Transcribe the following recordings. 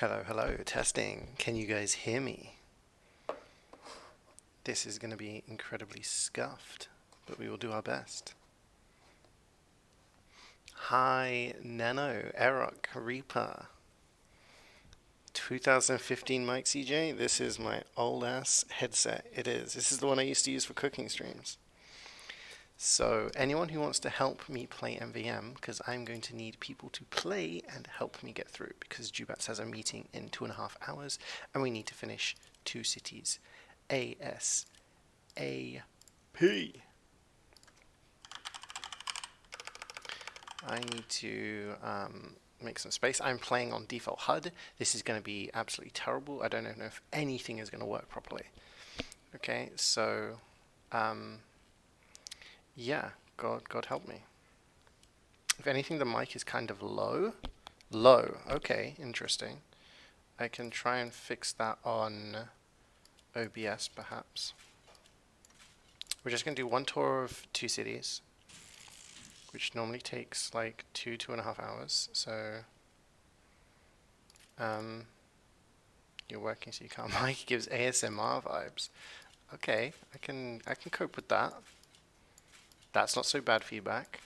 Hello, hello, testing. Can you guys hear me? This is going to be incredibly scuffed, but we will do our best. Hi, Nano, Erok, Reaper. 2015 mic CeeJaey. This is my old ass headset. It is. This is the one I used to use for cooking streams. So anyone who wants to help me play MvM, because I'm going to need people to play and help me get through, because Jubats has a meeting in 2.5 hours, and we need to finish 2 cities ASAP. I need to make some space. I'm playing on default HUD. This is going to be absolutely terrible. I don't know if anything is going to work properly. Okay, so yeah, God help me. If anything, the mic is kind of low. Low, okay, interesting. I can try and fix that on OBS perhaps. We're just going to do one tour of 2 cities, which normally takes like 2.5 hours. So you're working so you can't. Mike gives ASMR vibes. Okay, I can cope with that. That's not so bad feedback.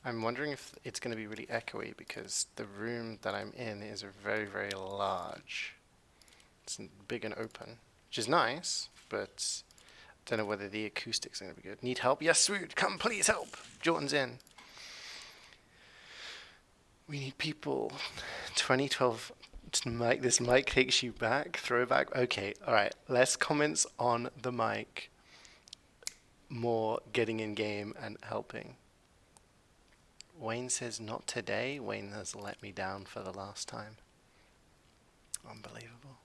I'm wondering if it's going to be really echoey because the room that I'm in is very, very large. It's big and open, which is nice, but I don't know whether the acoustics are going to be good. Need help? Yes, Swoot, come please help. Jordan's in. We need people. 2012, this mic takes you back, throwback. Okay, alright, less comments on the mic. More getting in game and helping. Wayne says not today. Wayne has let me down for the last time. Unbelievable.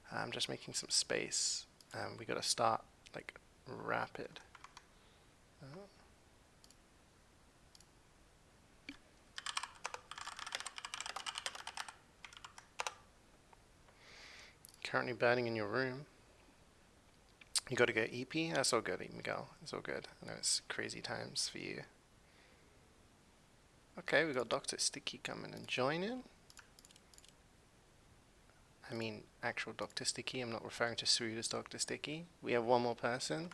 I'm just making some space. We gotta start like rapid. Currently burning in your room. You gotta go EP? That's all good, Miguel. It's all good. I know it's crazy times for you. Okay, we got Dr. Sticky coming and joining. I mean, actual Dr. Sticky. I'm not referring to Swoot as Dr. Sticky. We have one more person.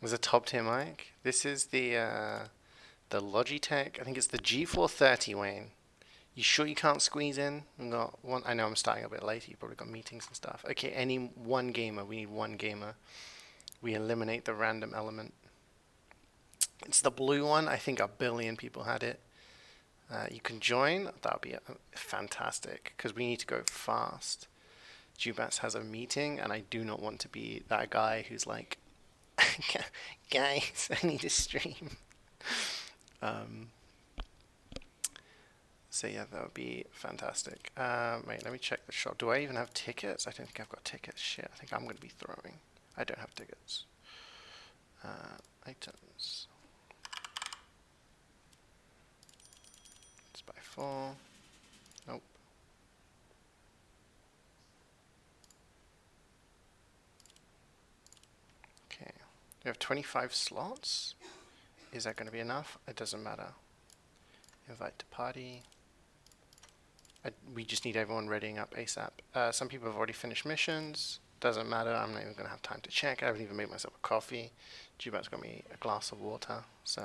There's a top tier mic. This is the Logitech. I think it's the G430, Wayne. You sure you can't squeeze in? We've got one. I know I'm starting a bit late. You probably got meetings and stuff. Okay, any one gamer. We need one gamer. We eliminate the random element. It's the blue one. I think 1 billion people had it. You can join. That would be fantastic because we need to go fast. Jubats has a meeting, and I do not want to be that guy who's like, guys, I need to stream. So yeah, that would be fantastic. Wait, let me check the shop. Do I even have tickets? I don't think I've got tickets. Shit, I think I'm going to be throwing. I don't have tickets. Items. Let's buy 4. Nope. Okay. We have 25 slots. Is that going to be enough? It doesn't matter. Invite to party. We just need everyone readying up ASAP. Some people have already finished missions. Doesn't matter. I'm not even going to have time to check. I haven't even made myself a coffee. Jubat's got me a glass of water, so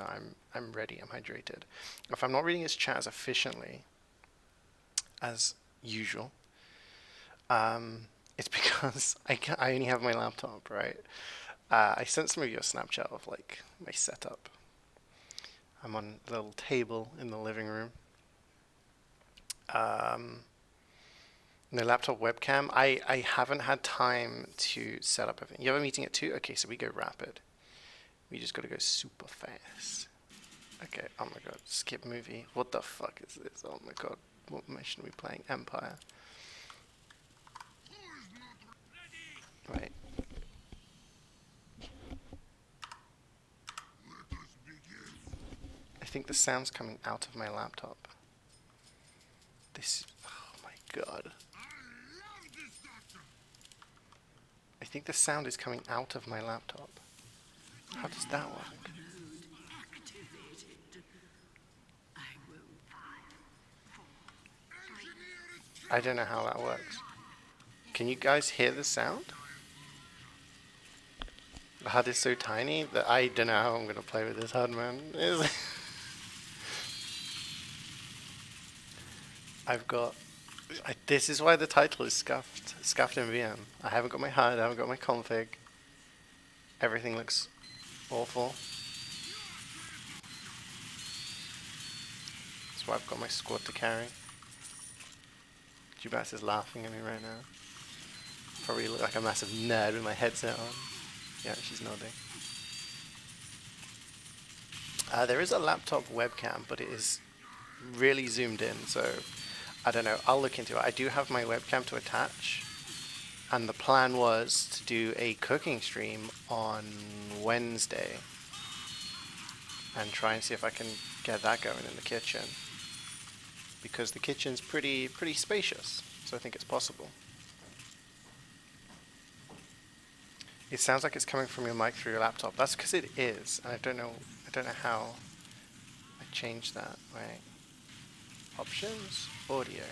I'm ready. I'm hydrated. If I'm not reading his chat as efficiently as usual, it's because I only have my laptop, right? I sent some of your Snapchat of like my setup. I'm on a little table in the living room. No laptop webcam. I haven't had time to set up everything. You have a meeting at 2? Okay, so we go rapid. We just gotta go super fast. Okay, oh my god, skip movie. What the fuck is this? Oh my god, what mission are we playing? Empire. Right. I think the sound's coming out of my laptop. This, oh my god. I think the sound is coming out of my laptop. How does that work? I don't know how that works. Can you guys hear the sound? The HUD is so tiny that I don't know how I'm going to play with this HUD, man. I've got... this is why the title is Scuffed. Scuffed MvM. I haven't got my HUD, I haven't got my config. Everything looks awful. That's why I've got my squad to carry. Jubass is laughing at me right now. Probably look like a massive nerd with my headset on. Yeah, she's nodding. There is a laptop webcam, but it is really zoomed in, so I don't know. I'll look into it. I do have my webcam to attach, and the plan was to do a cooking stream on Wednesday and try and see if I can get that going in the kitchen, because the kitchen's pretty spacious, so I think it's possible. It sounds like it's coming from your mic through your laptop. That's because it is, and I don't know how I change that. Right. Options, audio.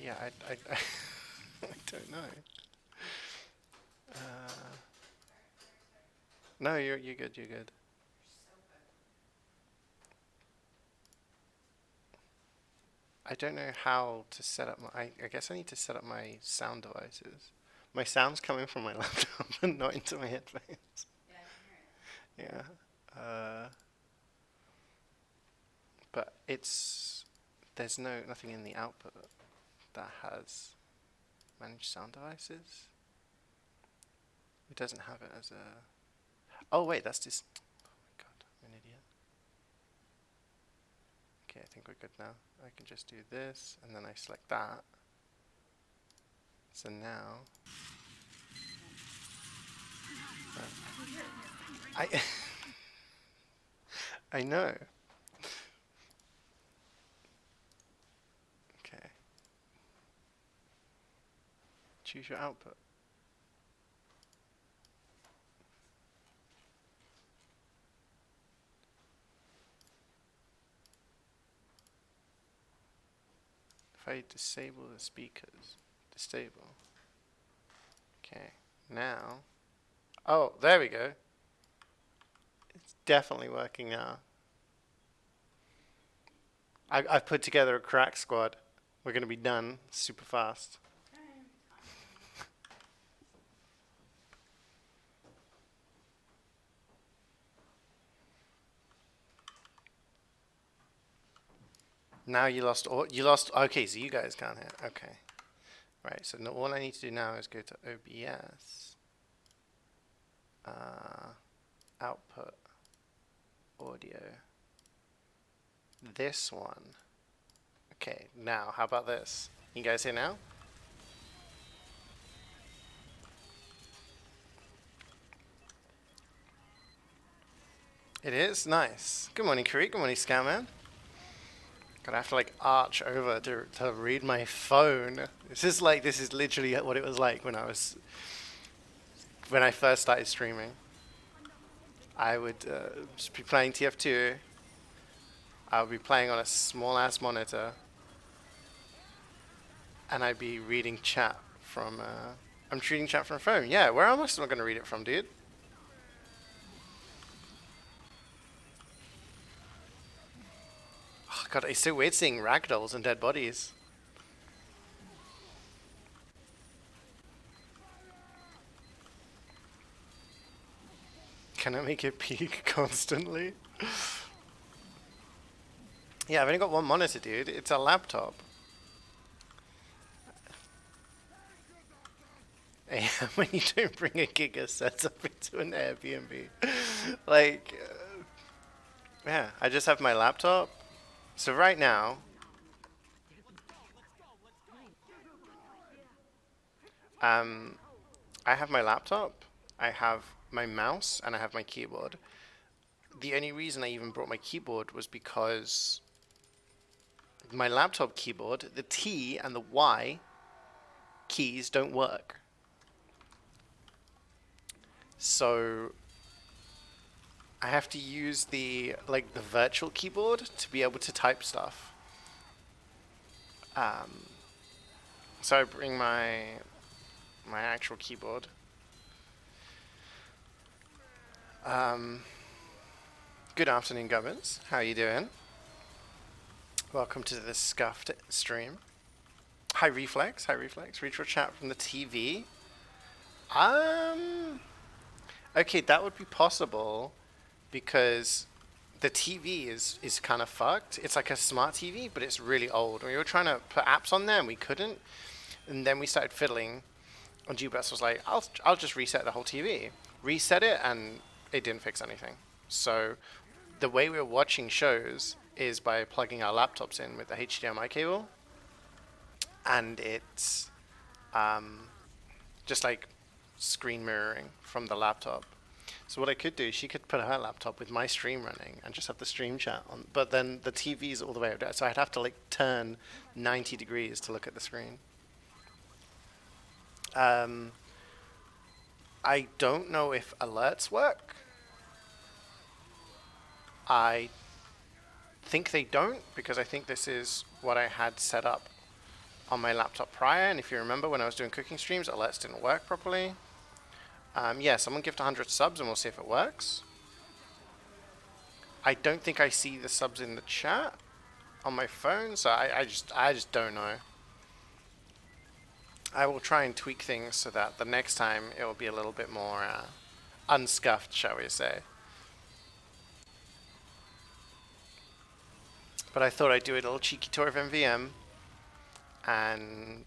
Yeah, I I don't know. No, you're good. You're good. I don't know how to set up my... I guess I need to set up my sound devices. My sound's coming from my laptop and not into my headphones. Yeah, I can hear it. Yeah. But it's... there's nothing in the output that has managed sound devices. It doesn't have it as a... oh wait, that's just... oh my god, I'm an idiot. Okay, I think we're good now. I can just do this, and then I select that. So now... I know. Okay. Choose your output. If I disable the speakers, disable. Okay, now. Oh, there we go. It's definitely working now. I've put together a crack squad. We're going to be done super fast. Now you lost all. You lost. Okay, so you guys can't hear. Okay. Right. So no, all I need to do now is go to OBS. Output. Audio. This one. Okay. Now, how about this? You guys hear now? It is nice. Good morning, Kareem. Good morning, Scoutman. Gonna have to like arch over to read my phone. This is literally what it was like when I first started streaming. I would just be playing TF2. I would be playing on a small ass monitor, and I'd be reading chat from. I'm reading chat from a phone. Yeah, where am I still gonna read it from, dude? Oh, God, it's so weird seeing ragdolls and dead bodies. Can I make it peak constantly? Yeah, I've only got one monitor, dude. It's a laptop. Yeah, when you don't bring a Giga setup into an Airbnb. Like, yeah, I just have my laptop. So right now, I have my laptop, I have my mouse and I have my keyboard. The only reason I even brought my keyboard was because my laptop keyboard, the T and the Y keys don't work. So I have to use the virtual keyboard to be able to type stuff. So I bring my actual keyboard. Good afternoon, Gubbins. How are you doing? Welcome to the Scuffed stream. Hi, Reflex. Hi, Reflex. Retro chat from the TV. Okay, that would be possible because the TV is kind of fucked. It's like a smart TV, but it's really old. We were trying to put apps on there and we couldn't. And then we started fiddling. And GBS was like, I'll just reset the whole TV. Reset it, and it didn't fix anything. So the way we're watching shows is by plugging our laptops in with the HDMI cable. And it's just like screen mirroring from the laptop. So what I could do, she could put her laptop with my stream running and just have the stream chat on. But then the TV's all the way up there, so I'd have to like turn 90 degrees to look at the screen. I don't know if alerts work. I think they don't, because I think this is what I had set up on my laptop prior. And if you remember, when I was doing cooking streams, alerts didn't work properly. Yeah, someone gift 100 subs and we'll see if it works. I don't think I see the subs in the chat on my phone, so I just don't know. I will try and tweak things so that the next time it will be a little bit more unscuffed, shall we say. But I thought I'd do a little cheeky tour of MvM, and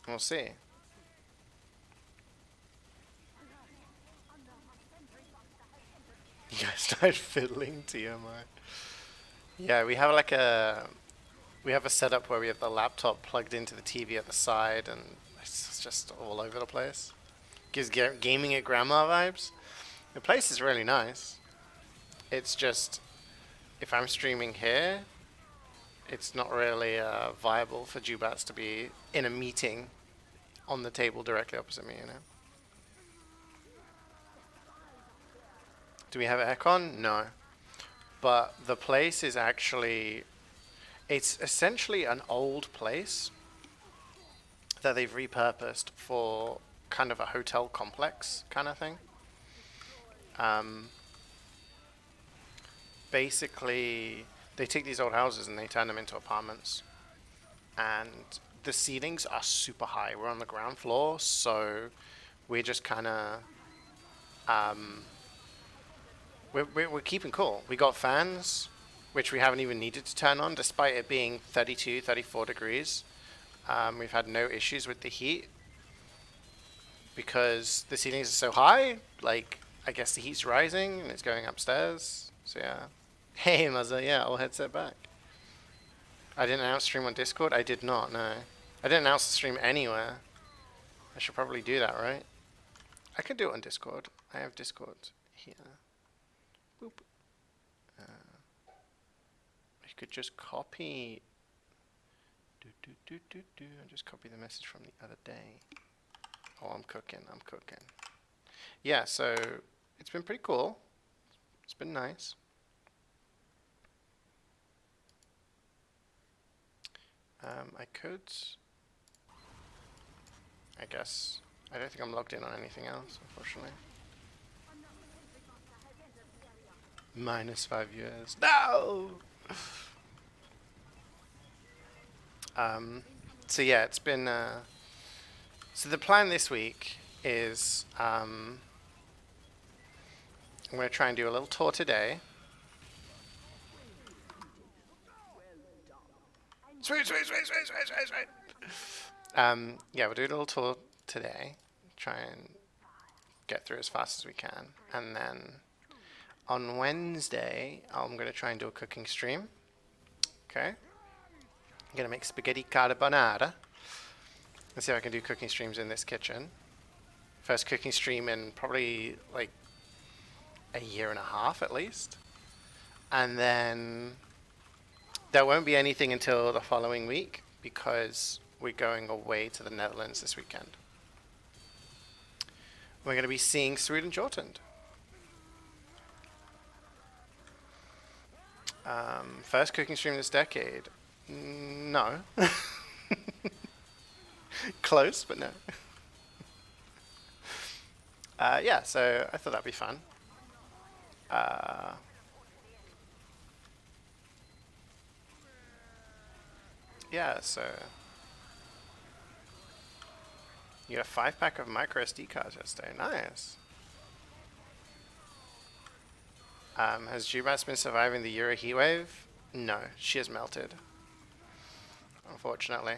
we'll see. You guys started fiddling, TMI. Yeah, we have a setup where we have the laptop plugged into the TV at the side, and it's just all over the place. Gives gaming at grandma vibes. The place is really nice. It's just, if I'm streaming here, it's not really viable for Jubats to be in a meeting on the table directly opposite me, you know? Do we have aircon? No. But the place is actually, it's essentially an old place that they've repurposed for kind of a hotel complex kind of thing. Basically, they take these old houses and they turn them into apartments. And the ceilings are super high. We're on the ground floor, so we're just kind of we're keeping cool. We got fans, which we haven't even needed to turn on, despite it being 32, 34 degrees. We've had no issues with the heat because the ceilings are so high. Like, I guess the heat's rising and it's going upstairs. So yeah. Hey, Muzza, yeah, I'll headset back. I didn't announce stream on Discord. I did not, no. I didn't announce the stream anywhere. I should probably do that, right? I can do it on Discord. I have Discord here. Boop. I could just copy. And just copy the message from the other day. Oh, I'm cooking. Yeah, so it's been pretty cool. It's been nice. I could, I guess, I don't think I'm logged in on anything else, unfortunately. -5 years. No! So yeah, it's been, so the plan this week is, I'm going to try and do a little tour today. Sweet. Yeah, we'll do a little tour today. Try and get through as fast as we can. And then on Wednesday, I'm going to try and do a cooking stream. Okay? I'm going to make spaghetti carbonara. Let's see if I can do cooking streams in this kitchen. First cooking stream in probably like a year and a half at least. And then there won't be anything until the following week because we're going away to the Netherlands this weekend. We're going to be seeing Sweden Jortund. First cooking stream this decade. No. Close, but no. Yeah, so I thought that'd be fun. Yeah, so you got a 5-pack of micro SD cards yesterday. Nice. Has Jubat been surviving the Euro heatwave? No, she has melted. Unfortunately,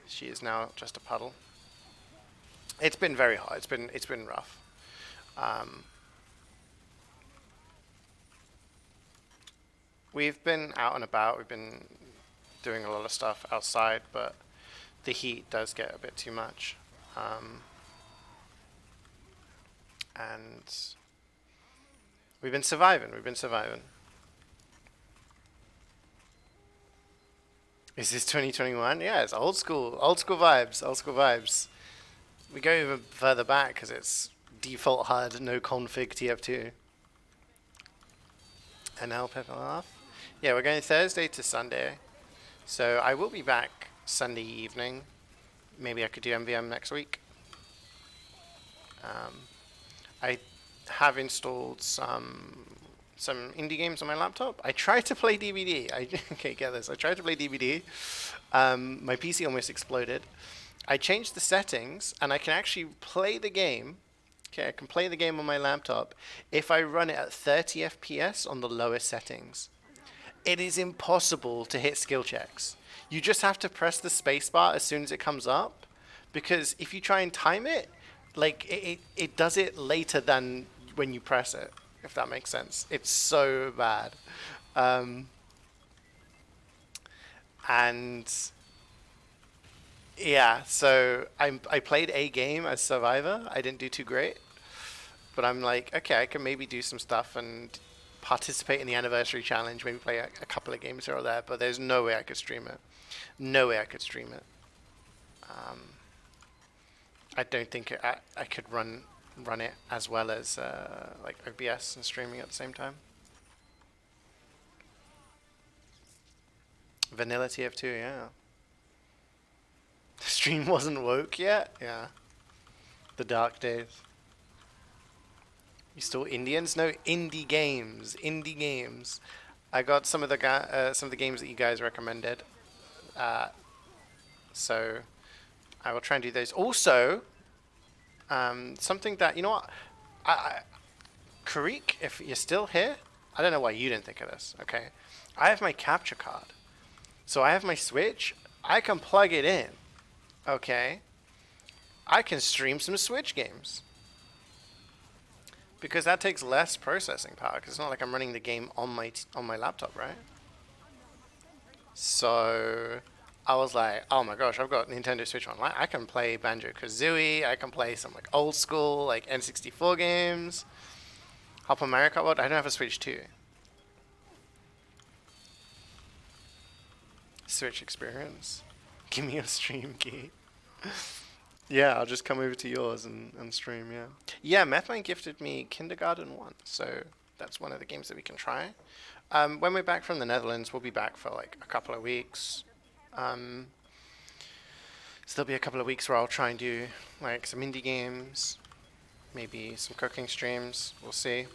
she is now just a puddle. It's been very hot. It's been rough. We've been out and about. We've been doing a lot of stuff outside, but the heat does get a bit too much. And we've been surviving. Is this 2021? Yeah, it's old school vibes. We go even further back because it's default HUD, no config TF2. And now pepper off. Yeah, we're going Thursday to Sunday. So I will be back Sunday evening. Maybe I could do MvM next week. I have installed some indie games on my laptop. I tried to play DVD. Okay, get this. I tried to play DVD. My PC almost exploded. I changed the settings, and I can actually play the game. Okay, I can play the game on my laptop if I run it at 30 FPS on the lowest settings. It is impossible to hit skill checks. You just have to press the spacebar as soon as it comes up, because if you try and time it, like it does it later than when you press it, if that makes sense. It's so bad. And yeah, so I played a game as Survivor. I didn't do too great, but I'm like, okay, I can maybe do some stuff and participate in the anniversary challenge, maybe play a couple of games here or there, but there's no way I could stream it. No way I could stream it. I don't think I could run it as well as like OBS and streaming at the same time. Vanilla TF2, yeah. The stream wasn't woke yet? Yeah. The dark days. You still Indians? No, indie games. Indie games. I got some of the games that you guys recommended. So I will try and do those. Also, something that, you know what? Karik, if you're still here, I don't know why you didn't think of this, okay? I have my capture card. So I have my Switch. I can plug it in, okay? I can stream some Switch games. Because that takes less processing power, because it's not like I'm running the game on my laptop, right? So I was like, oh my gosh, I've got Nintendo Switch Online. I can play Banjo-Kazooie. I can play some like old school like N64 games. Hop on Mario Kart World. I don't have a Switch 2. Switch experience. Give me a stream key. Yeah, I'll just come over to yours and stream, yeah. Yeah, Methline gifted me Kindergarten 1, so that's one of the games that we can try. When we're back from the Netherlands, we'll be back for like a couple of weeks. So there'll be a couple of weeks where I'll try and do like some indie games, maybe some cooking streams, we'll see.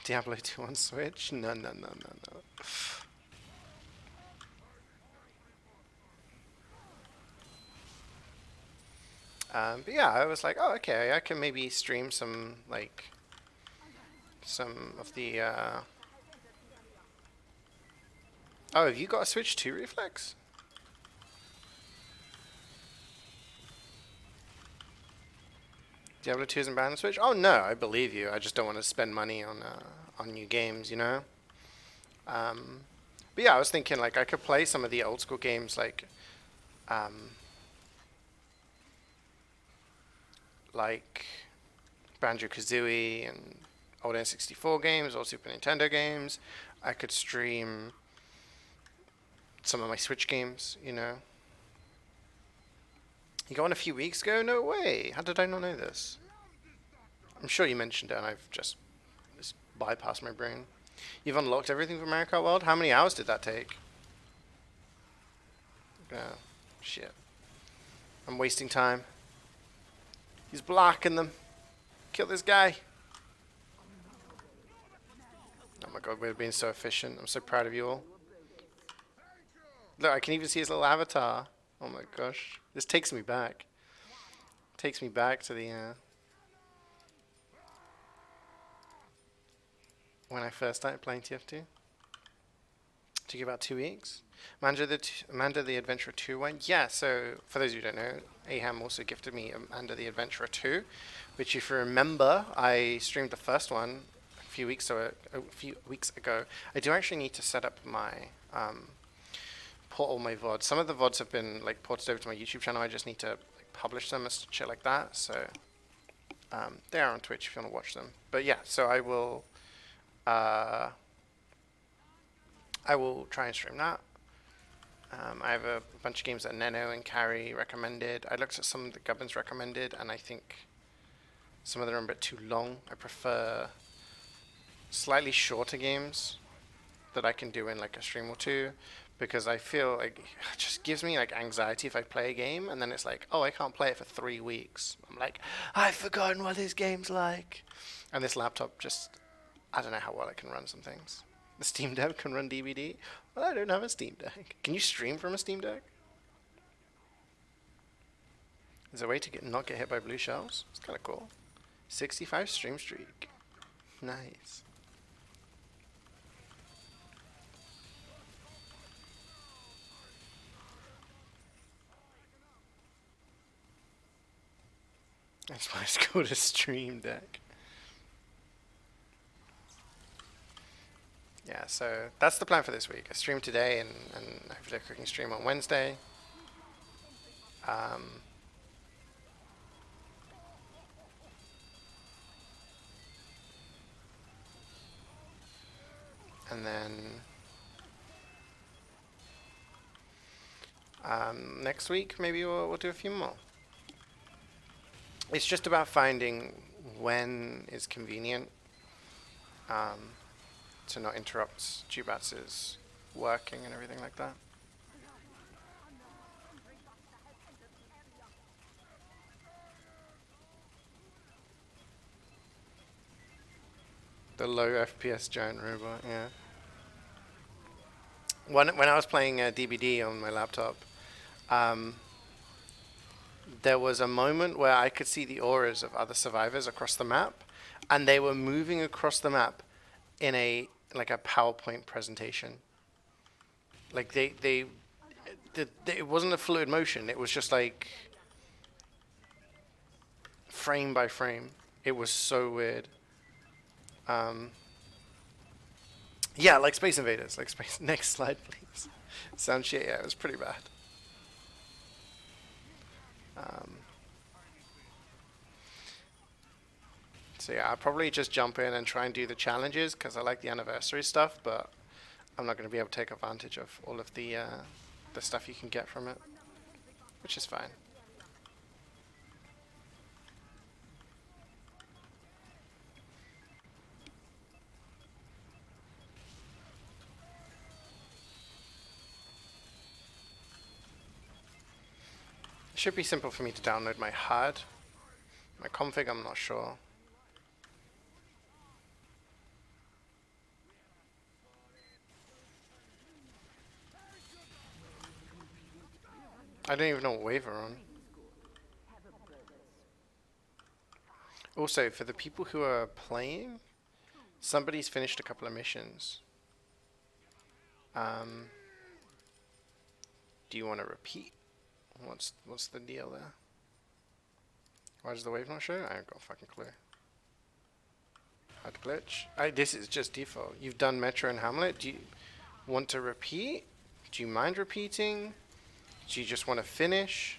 Diablo 2 on Switch? No. But yeah, I was like, oh, okay, I can maybe stream some, like, some of the, Oh, have you got a Switch 2 Reflex? Diablo 2 isn't banned on Switch? Oh no, I believe you. I just don't want to spend money on new games, you know? But yeah, I was thinking like I could play some of the old school games um, like Banjo-Kazooie and old N64 games, old Super Nintendo games. I could stream some of my Switch games, you know. You got one a few weeks ago? No way. How did I not know this? I'm sure you mentioned it and I've just bypassed my brain. You've unlocked everything for Mario Kart World? How many hours did that take? Oh, shit. I'm wasting time. He's blocking them. Kill this guy. Oh my god, we're being so efficient. I'm so proud of you all. Look, I can even see his little avatar. Oh my gosh. This takes me back. Takes me back to the, when I first started playing TF2. Took you about 2 weeks. Amanda the Adventurer 2 went. Yeah, so for those who don't know, Aham also gifted me Amanda the Adventurer 2, which if you remember, I streamed the first one a few weeks ago. I do actually need to set up my port all my VODs. Some of the VODs have been like ported over to my YouTube channel. I just need to like, publish them and shit like that. So they are on Twitch if you want to watch them. But yeah, so I will try and stream that. I have a bunch of games that Neno and Carrie recommended. I looked at some that Gubbins recommended, and I think some of them are a bit too long. I prefer slightly shorter games that I can do in like a stream or two, because I feel like it just gives me like anxiety if I play a game and then it's like, oh, I can't play it for 3 weeks. I'm like, I've forgotten what this game's like. And this laptop just, I don't know how well it can run some things. The Steam Deck can run DVD. Well, I don't have a Steam Deck. Can you stream from a Steam Deck? Is there a way to not get hit by blue shells? It's kind of cool. 65 stream streak. Nice. That's why it's called a Stream Deck. Yeah, so that's the plan for this week. I stream today and hopefully a cooking stream on Wednesday. And then next week maybe we'll do a few more. It's just about finding when is convenient to not interrupt Jubats's working and everything like that. The low FPS giant robot, yeah. When I was playing DBD on my laptop, there was a moment where I could see the auras of other survivors across the map, and they were moving across the map in a PowerPoint presentation. Like it wasn't a fluid motion. It was just like frame by frame. It was so weird. Yeah, like Space Invaders. Like Space. Next slide, please. Sound shit. Yeah, it was pretty bad. So yeah, I'll probably just jump in and try and do the challenges because I like the anniversary stuff, but I'm not going to be able to take advantage of all of the stuff you can get from it, which is fine. It should be simple for me to download my HUD. My config, I'm not sure. I don't even know what wave we're on. Also, for the people who are playing, somebody's finished a couple of missions. Do you want to repeat? What's the deal there? Why does the wave not show? I haven't got a fucking clue. HUD glitch. This is just default. You've done Metro and Hamlet. Want to repeat? Do you mind repeating? Do you just want to finish?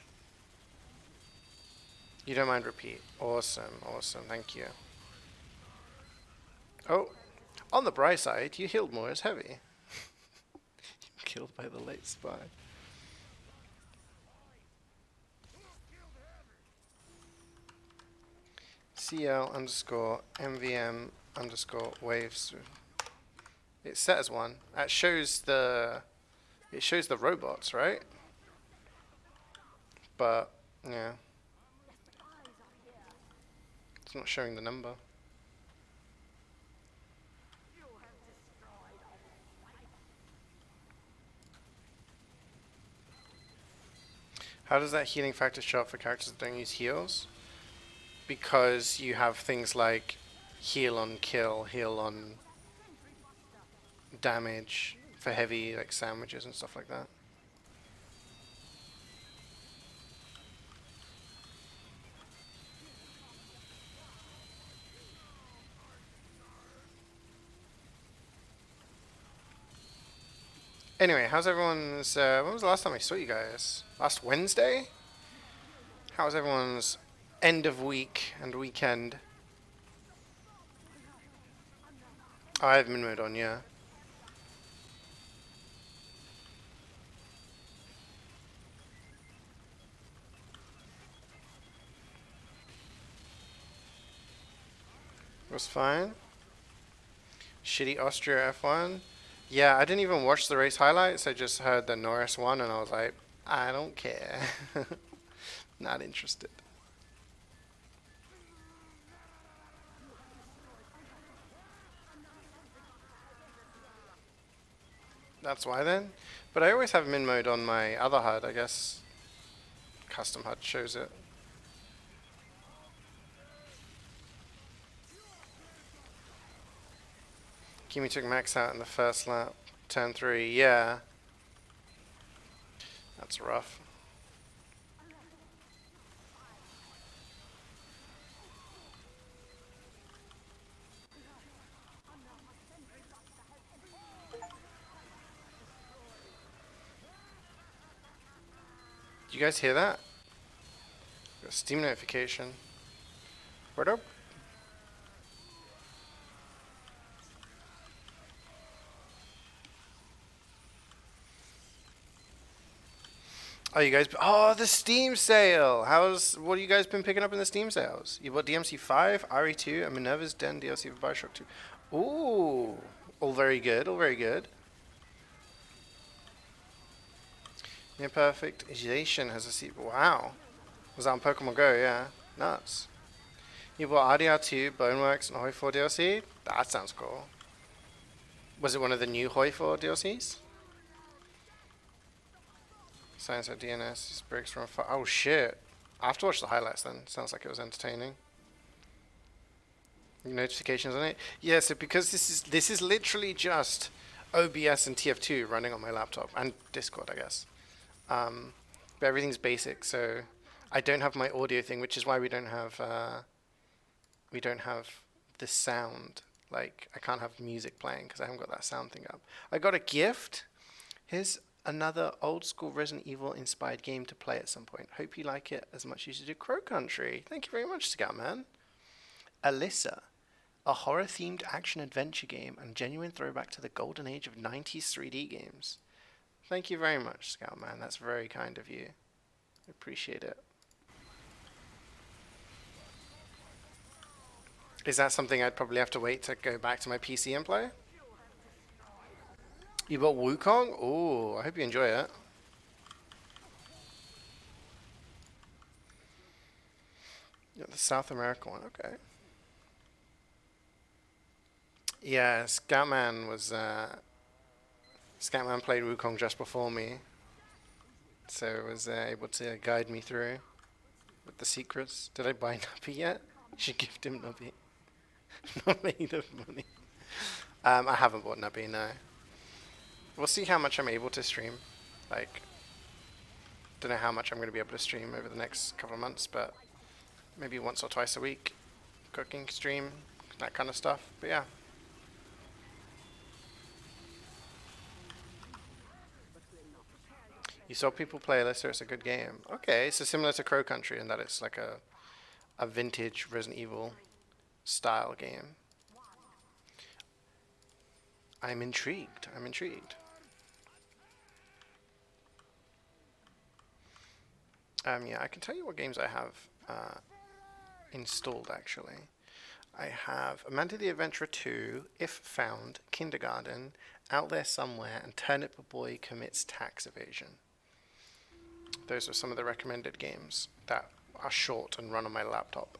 You don't mind repeat. Awesome, awesome, thank you. Oh, on the bright side, you healed more as heavy. Killed by the late spy. CL underscore MvM underscore waves. It's set as one. That shows the robots, right? But yeah, it's not showing the number. How does that healing factor show up for characters that don't use heals? Because you have things like heal on kill, heal on damage for heavy like sandwiches and stuff like that. Anyway, how's everyone's, when was the last time I saw you guys? Last Wednesday? How's everyone's end of week and weekend? Oh, I have min mode on, yeah. It was fine. Shitty Austria F1. Yeah, I didn't even watch the race highlights. I just heard the Norris won and I was like, I don't care. Not interested. That's why then. But I always have min mode on my other HUD, I guess. Custom HUD shows it. Kimi took Max out in the first lap. Turn 3, yeah. That's rough. Do you guys hear that? Got a Steam notification. Word up. Oh, you guys. Oh, the Steam sale. What have you guys been picking up in the Steam sales? You bought DMC 5, RE2, and Minerva's Den DLC for Bioshock 2. Ooh. All very good. All very good. Near Perfectation has a seat. Wow. Was that on Pokemon Go? Yeah. Nuts. You bought RDR2, Boneworks, and Hoi 4 DLC? That sounds cool. Was it one of the new Hoi 4 DLCs? Science at DNS breaks from oh shit. I have to watch the highlights then. Sounds like it was entertaining. Notifications on it? Yeah, so because this is literally just OBS and TF2 running on my laptop and Discord, I guess. But everything's basic, so I don't have my audio thing, which is why we don't have the sound. Like I can't have music playing because I haven't got that sound thing up. I got a gift. Here's another old school Resident Evil inspired game to play at some point. Hope you like it as much as you do Crow Country. Thank you very much, Scoutman. Alyssa, a horror themed action adventure game and genuine throwback to the golden age of 90s 3D games. Thank you very much, Scoutman. That's very kind of you. I appreciate it. Is that something I'd probably have to wait to go back to my PC and play? You bought Wukong? Ooh, I hope you enjoy it. Yeah, the South America one, okay. Yeah, Scoutman played Wukong just before me. So was able to guide me through with the secrets. Did I buy Nuppy yet? You should gift him Nuppy. Not made of money. I haven't bought Nuppy, no. We'll see how much I'm able to stream. Like, don't know how much I'm going to be able to stream over the next couple of months, but maybe once or twice a week, cooking stream, that kind of stuff. But yeah. You saw people play Alyssa, it's a good game. Okay, so similar to Crow Country in that it's like a vintage Resident Evil style game. I'm intrigued. I'm intrigued. Yeah, I can tell you what games I have installed actually. I have Amanda the Adventurer 2, If Found, Kindergarten, Out There Somewhere, and Turnip Boy Commits Tax Evasion. Those are some of the recommended games that are short and run on my laptop.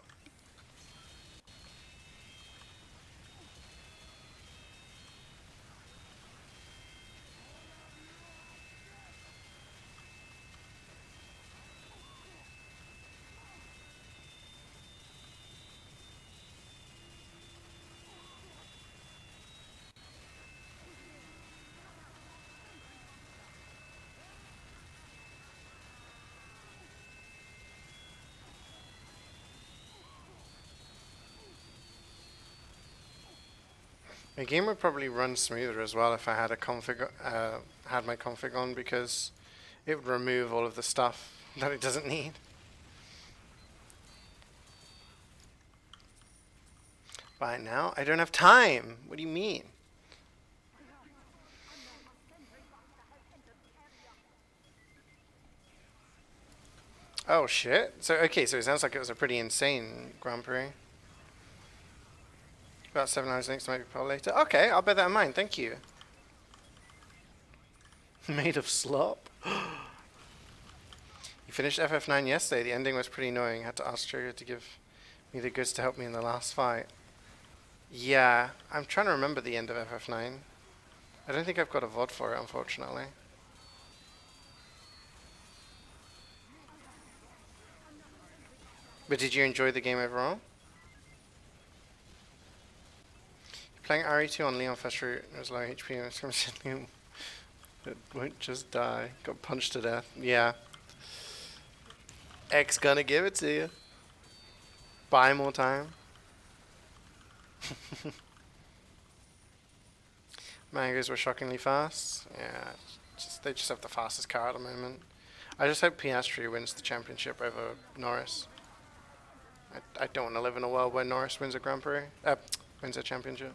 The game would probably run smoother as well if I had had my config on, because it would remove all of the stuff that it doesn't need. By now, I don't have time. What do you mean? Oh shit. So okay, so it sounds like it was a pretty insane Grand Prix. About 7 hours next, maybe probably later. Okay, I'll bear that in mind. Thank you. Made of slop. You finished FF9 yesterday. The ending was pretty annoying. Had to ask Trigger to give me the goods to help me in the last fight. Yeah, I'm trying to remember the end of FF9. I don't think I've got a VOD for it, unfortunately. But did you enjoy the game overall? Playing RE2 on Leon Fest route, it was low HP and it's going it won't just die. Got punched to death. Yeah. X gonna give it to you. Buy more time. Mangoes were shockingly fast. Yeah, they just have the fastest car at the moment. I just hope Piastri wins the championship over Norris. I don't want to live in a world where Norris wins a Grand Prix. Wins a championship.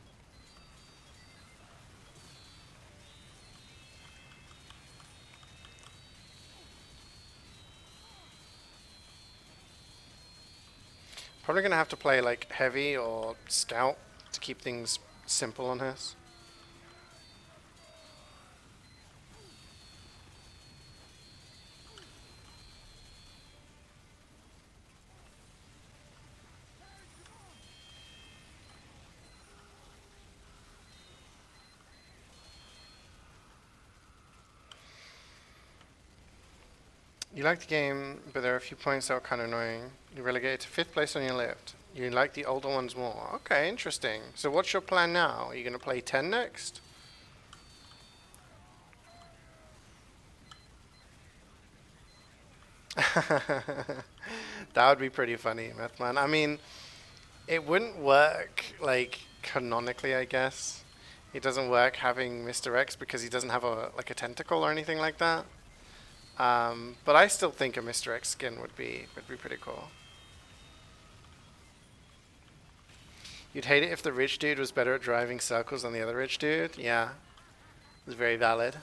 Probably gonna have to play like heavy or scout to keep things simple on his. You like the game, but there are a few points that are kind of annoying. You relegated to 5th place on your list. You like the older ones more. Okay, interesting. So what's your plan now? Are you going to play 10 next? That would be pretty funny, Methman. I mean, it wouldn't work, like, canonically, I guess. It doesn't work having Mr. X because he doesn't have a tentacle or anything like that. But I still think a Mr. X skin would be pretty cool. You'd hate it if the rich dude was better at driving circles than the other rich dude? Yeah. It's very valid.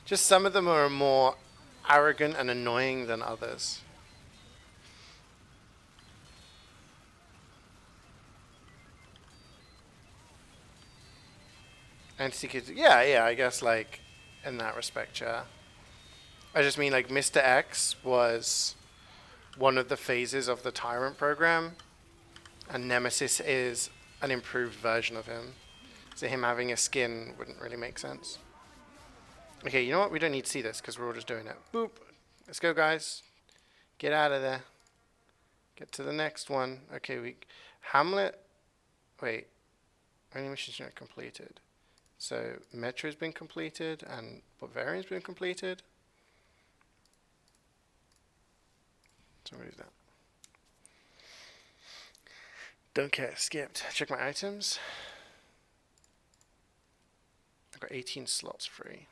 Just some of them are more arrogant and annoying than others. Yeah, I guess like in that respect, yeah. I just mean like Mr. X was one of the phases of the Tyrant program, and Nemesis is an improved version of him. So him having a skin wouldn't really make sense. Okay, you know what? We don't need to see this because we're all just doing it. Boop. Let's go, guys. Get out of there. Get to the next one. Okay, Hamlet. Wait. Only missions not completed. So Metro's been completed and Bavarian's been completed. So what is that? Don't care. Skipped. Check my items. I've got 18 slots free.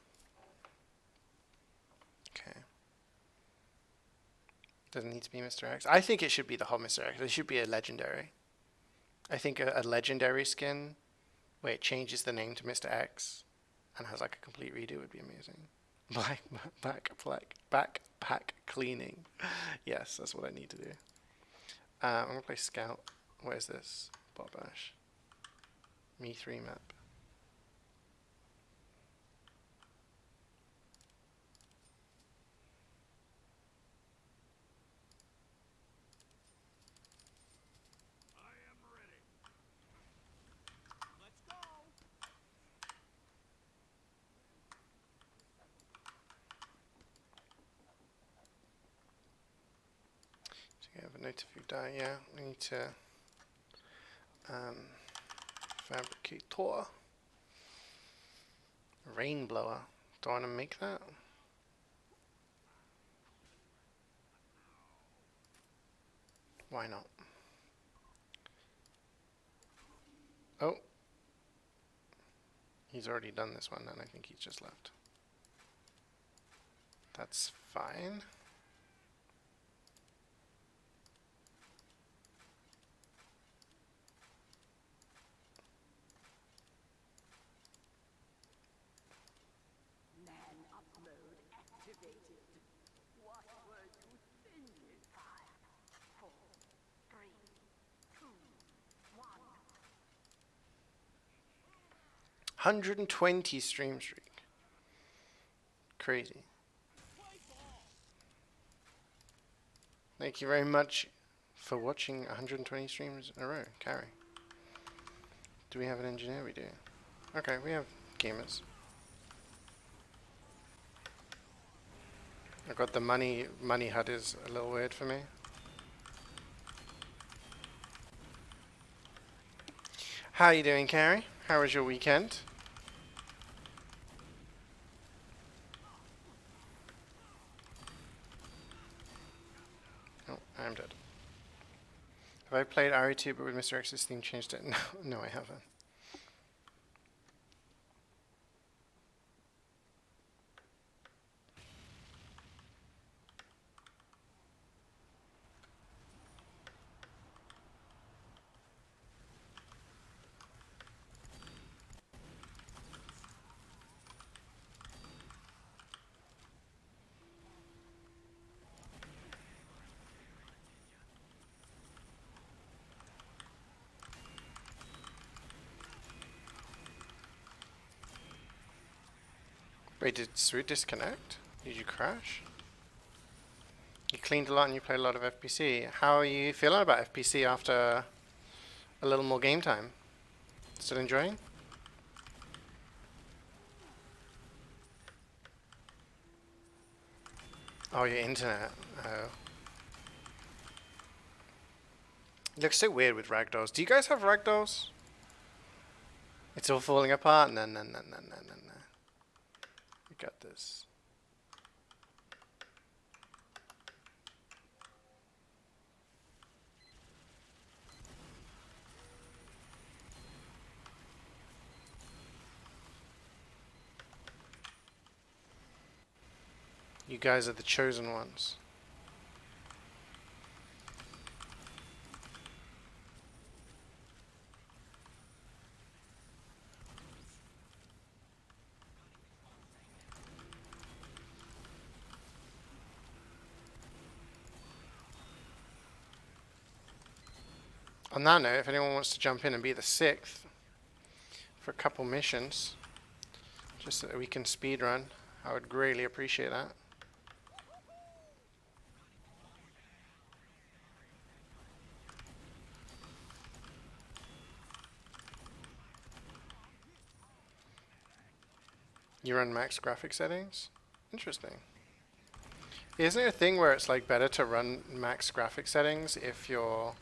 Okay. Doesn't need to be Mr. X. I think it should be the whole Mr. X. It should be a legendary. I think a legendary skin where it changes the name to Mr. X and has like a complete redo would be amazing. Backpack cleaning. Yes, that's what I need to do. I'm gonna play Scout. Where's this? Bot Bash. Me 3 map. So you have a notified die, yeah. We need to fabricator. Rain blower. Do I want to make that? Why not? Oh. He's already done this one, and I think he's just left. That's fine. What were you thinking? 5, 4, 3, 2, 1. 120 stream streak. Crazy. Thank you very much for watching 120 streams in a row, Carrie. Do we have an engineer? We do. Okay, we have gamers. I got the money HUD is a little weird for me. How are you doing, Carrie? How was your weekend? Oh, I'm dead. Have I played RE2 but with Mr. X's theme changed it? No, no I haven't. Wait, did Sweet disconnect? Did you crash? You cleaned a lot and you played a lot of FPC. How are you feeling about FPC after a little more game time? Still enjoying? Oh, your internet. Oh. It looks so weird with ragdolls. Do you guys have ragdolls? It's all falling apart? No. We got this. You guys are the chosen ones. On that note, if anyone wants to jump in and be the 6th for a couple missions, just so that we can speedrun, I would greatly appreciate that. You run max graphic settings? Interesting. Isn't there a thing where it's like better to run max graphic settings if your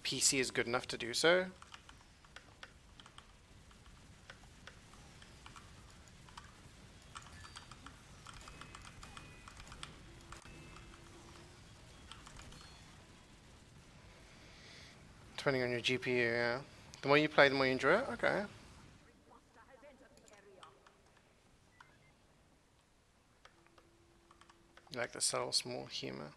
PC is good enough to do so? Depending on your GPU, yeah. The more you play, the more you enjoy it? Okay. Like the subtle small humor.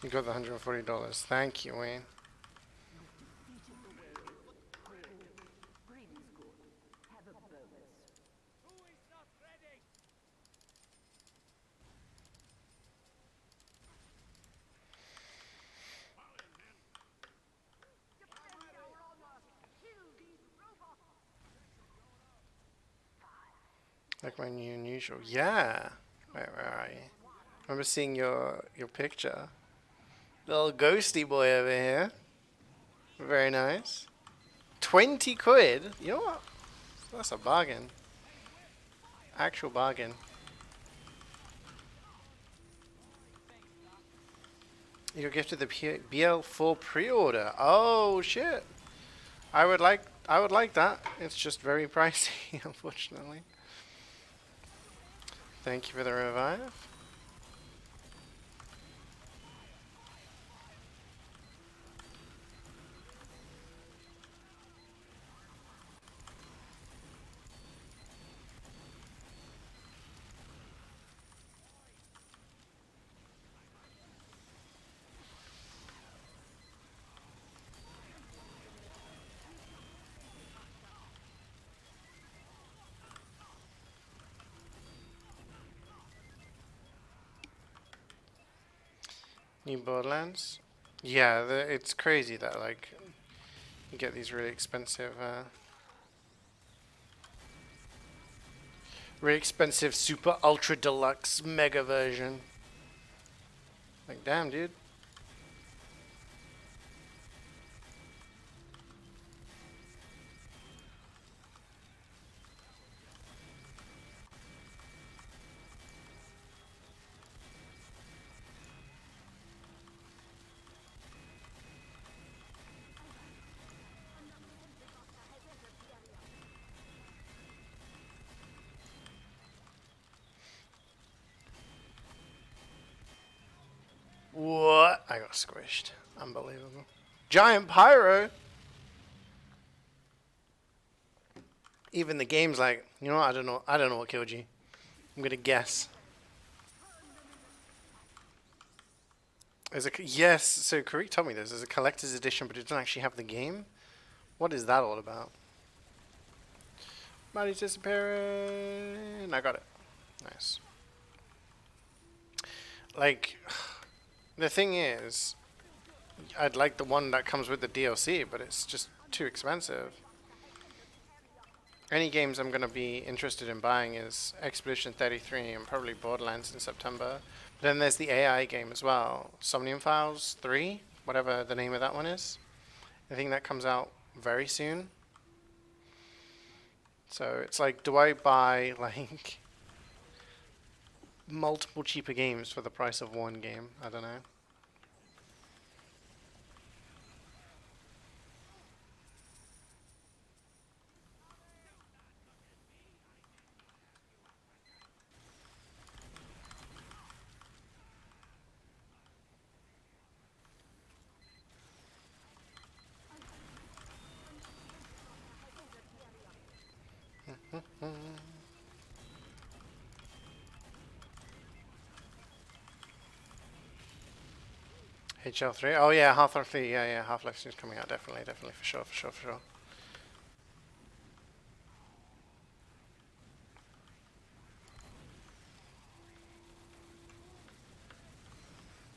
You got the $140. Thank you, Wayne. Like my new unusual. Yeah. Wait, where are you? I remember seeing your picture. Little ghosty boy over here. Very nice. 20 quid? You know what? That's a bargain. Actual bargain. You're gifted the BL4 pre-order. Oh shit. I would like that. It's just very pricey, unfortunately. Thank you for the revive. New Borderlands. Yeah, it's crazy that like you get these really expensive super ultra deluxe mega version. Like damn, dude. What? I got squished. Unbelievable. Giant pyro. Even the game's like, you know what? I don't know. I don't know what killed you. I'm gonna guess. Yes. So Karik told me this. There's a collector's edition, but it doesn't actually have the game. What is that all about? Body's disappearing. I got it. Nice. Like, the thing is, I'd like the one that comes with the DLC, but it's just too expensive. Any games I'm going to be interested in buying is Expedition 33 and probably Borderlands in September. But then there's the AI game as well. Somnium Files 3, whatever the name of that one is. I think that comes out very soon. So it's like, do I buy like multiple cheaper games for the price of one game? I don't know. HL3? Oh yeah, Half-Life 3. Yeah, yeah, Half-Life 3 is coming out. Definitely, definitely, for sure, for sure, for sure.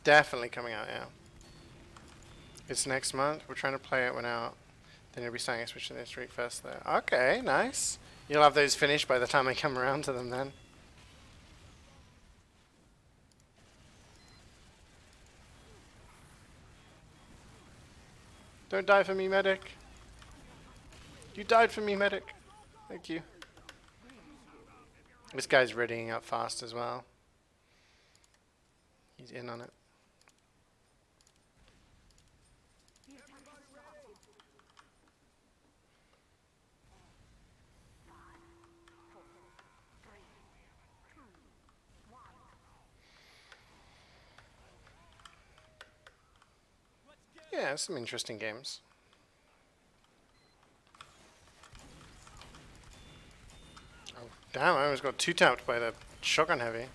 Definitely coming out, yeah. It's next month. We're trying to play it when out. Then you'll be starting Expedition this week first there. Okay, nice. You'll have those finished by the time I come around to them then. Don't die for me, medic. You died for me, medic. Thank you. This guy's readying up fast as well. He's in on it. Yeah, some interesting games. Oh, damn, I almost got two-tapped by the shotgun heavy.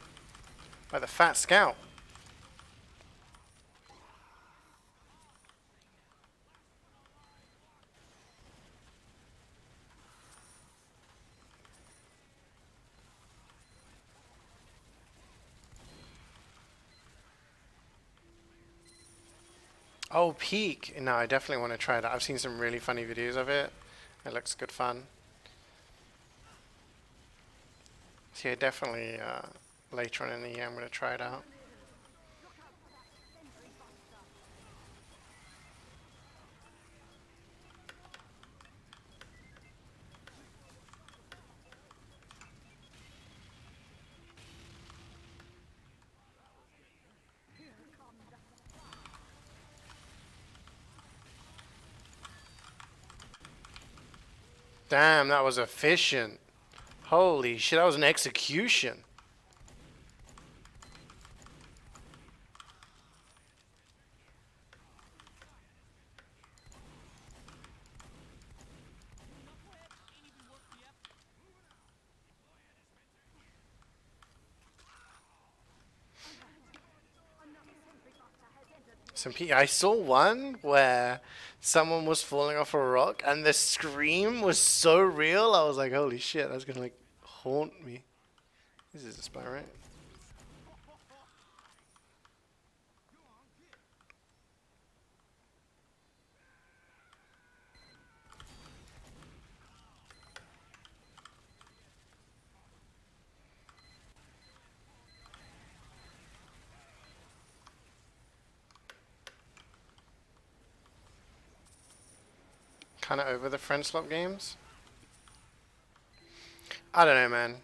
By the fat scout. Oh, Peak. No, I definitely want to try that. I've seen some really funny videos of it. It looks good fun. So yeah, definitely later on in the year I'm going to try it out. Damn, that was efficient. Holy shit, that was an execution. I saw one where someone was falling off a rock and the scream was so real. I was like, holy shit, that's gonna like haunt me. This is a spy, right? Kind of over the friend swap games. I don't know, man.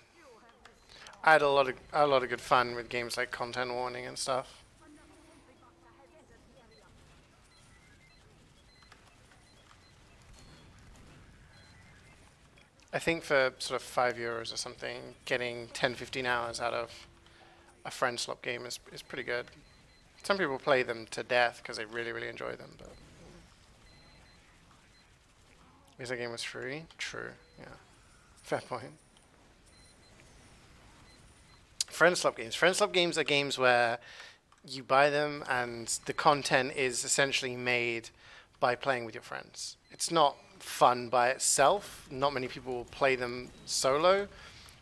I had a lot of good fun with games like content warning and stuff. I think for sort of €5 or something, getting 10, 15 hours out of a friend swap game is pretty good. Some people play them to death because they really, really enjoy them, but because the game was free. True, yeah. Fair point. Friend swap games. Friend swap games are games where you buy them and the content is essentially made by playing with your friends. It's not fun by itself. Not many people will play them solo,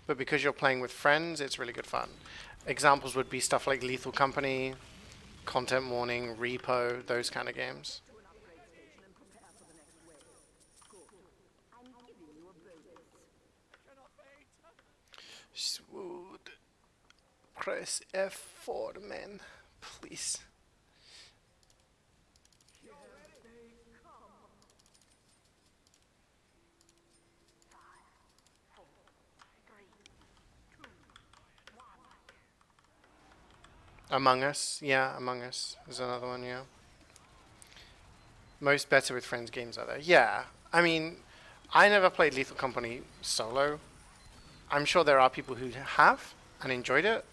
but because you're playing with friends, it's really good fun. Examples would be stuff like Lethal Company, Content Warning, Repo, those kind of games. Swood. Press F4, man. Please. Among Us, yeah, Among Us is another one, yeah. Most better with friends games are there. Yeah, I mean, I never played Lethal Company solo. I'm sure there are people who have and enjoyed it,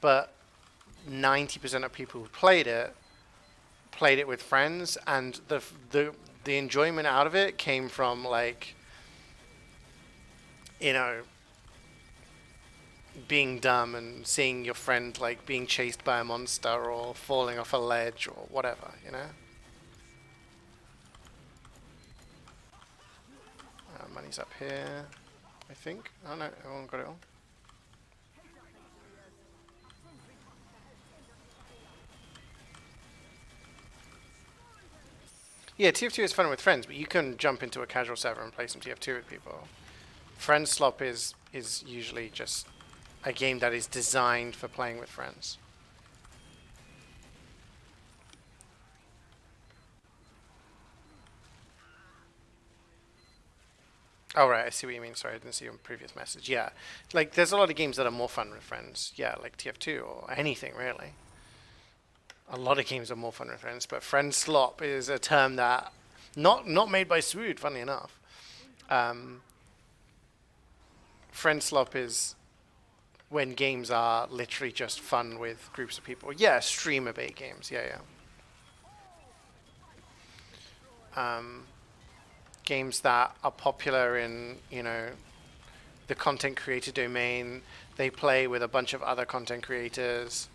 but 90% of people who played it with friends, and the enjoyment out of it came from like, you know, being dumb and seeing your friend like being chased by a monster or falling off a ledge or whatever, you know. Money's up here, I think. Oh no, everyone got it all. Yeah, TF2 is fun with friends, but you can jump into a casual server and play some TF2 with people. Friend Slop is usually just a game that is designed for playing with friends. Oh right, I see what you mean. Sorry, I didn't see your previous message. Yeah, like there's a lot of games that are more fun with friends. Yeah, like TF2 or anything really. A lot of games are more fun with friends, but friend slop is a term that not made by Swood, funny enough. Um, friend slop is when games are literally just fun with groups of people. Yeah, streamer bait games. Yeah, yeah. games that are popular in, you know, the content creator domain. They play with a bunch of other content creators.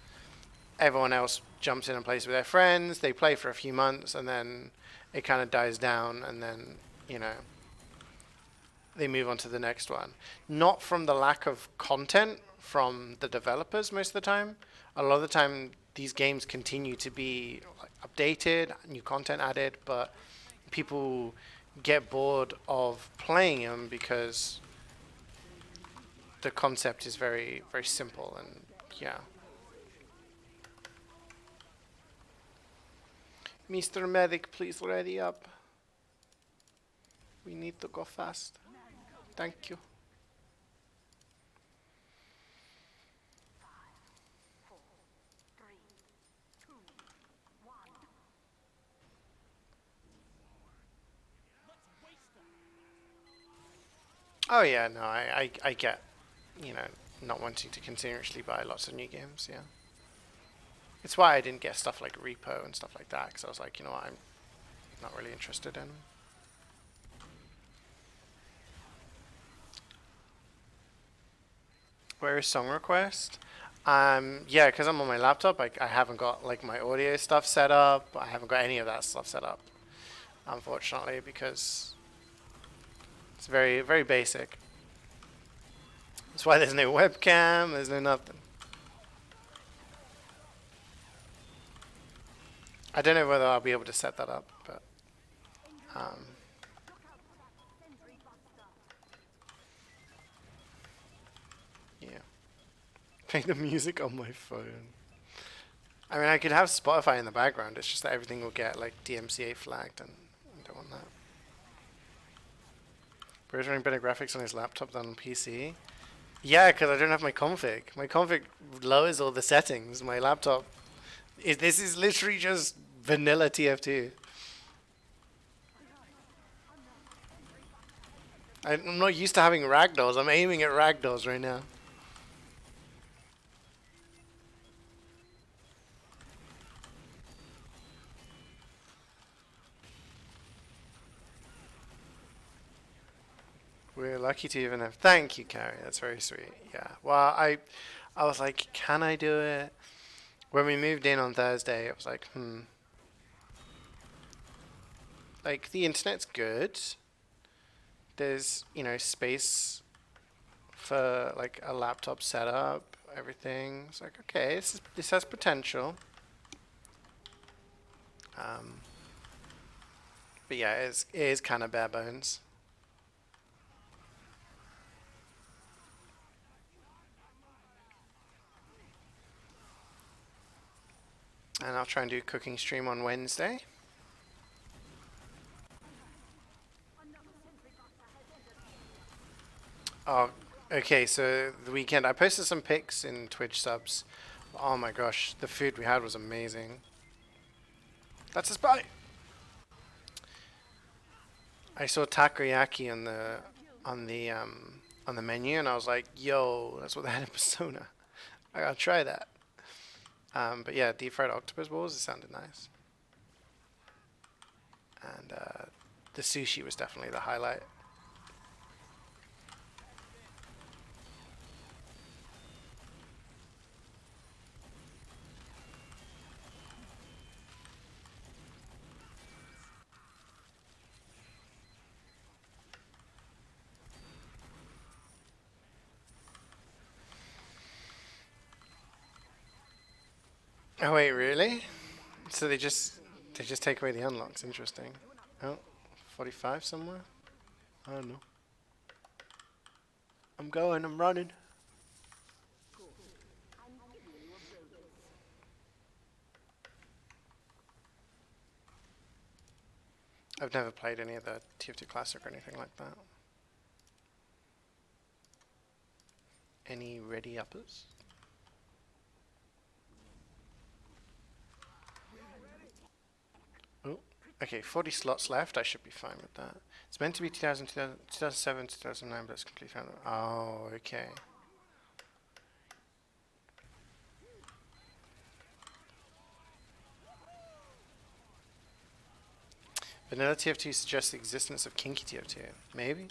Everyone else jumps in and plays with their friends. They play for a few months and then it kind of dies down, and then, you know, they move on to the next one. Not from the lack of content from the developers most of the time. A lot of the time, these games continue to be like, updated, new content added, but people get bored of playing them because the concept is very, very simple, and yeah. Mr. Medic, please ready up. We need to go fast. Thank you. 4, 3, 2, 1. Oh yeah, no, I get, you know, not wanting to continuously buy lots of new games, yeah. It's why I didn't get stuff like Repo and stuff like that, because I was like, you know what, I'm not really interested in. Where is song request? Yeah, because I'm on my laptop, I haven't got like my audio stuff set up. I haven't got any of that stuff set up, unfortunately, because it's very, very basic. That's why there's no webcam, there's no nothing. I don't know whether I'll be able to set that up, but um, yeah. Play the music on my phone. I mean, I could have Spotify in the background. It's just that everything will get like DMCA flagged, and I don't want that. Bro's running better graphics on his laptop than on PC. Yeah, because I don't have my config. My config lowers all the settings. My laptop this is literally just vanilla TF2. I'm not used to having ragdolls. I'm aiming at ragdolls right now. We're lucky to even have. Thank you, Carrie. That's very sweet. Yeah. Well, I was like, can I do it? When we moved in on Thursday, I was like, like the internet's good. There's, you know, space for like a laptop setup, everything. It's like, okay, this has potential. Um, but yeah, it is kind of bare bones. And I'll try and do a cooking stream on Wednesday. Oh, okay. So the weekend, I posted some pics in Twitch subs. Oh my gosh, the food we had was amazing. That's a spy. I saw takoyaki on the menu, and I was like, "Yo, that's what they had in Persona. I gotta try that." But yeah, deep fried octopus balls. It sounded nice, and the sushi was definitely the highlight. Oh wait, really? So they just take away the unlocks. Interesting. Oh, 45 somewhere. I don't know. I'm going. I'm running. I've never played any of the TF2 Classic or anything like that. Any ready uppers? Oh, okay, 40 slots left. I should be fine with that. It's meant to be 2007, 2009, but it's completely found. Oh, okay. Vanilla TF2 suggests the existence of kinky TF2. Maybe.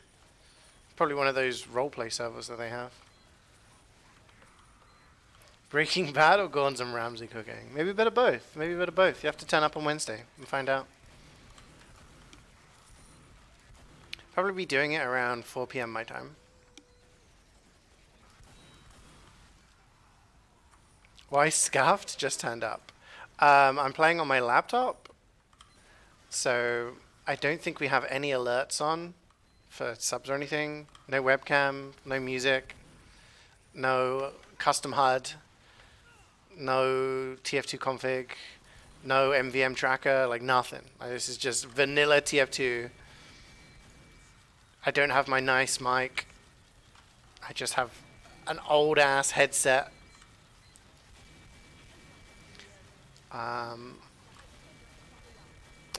Probably one of those roleplay servers that they have. Breaking Bad or Gordon Ramsay cooking? Maybe a bit of both. Maybe a bit of both. You have to turn up on Wednesday and find out. Probably be doing it around 4 p.m. my time. Why Scuffed just turned up? I'm playing on my laptop, so I don't think we have any alerts on for subs or anything. No webcam, no music, no custom HUD, no TF2 config, no MvM tracker, like nothing. Like, this is just vanilla TF2. I don't have my nice mic. I just have an old ass headset.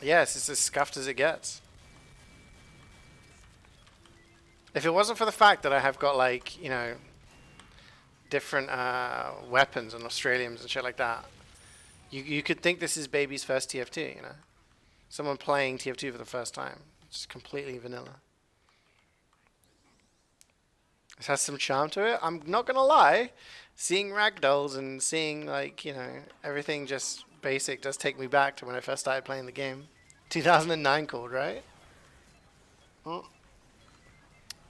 Yes, it's as scuffed as it gets. If it wasn't for the fact that I have got, like, you know, different weapons and Australians and shit like that, you could think this is baby's first TF2, you know? Someone playing TF2 for the first time. It's completely vanilla. It has some charm to it. I'm not gonna lie. Seeing ragdolls and seeing, like, you know, everything just basic does take me back to when I first started playing the game. 2009 called, right? Oh.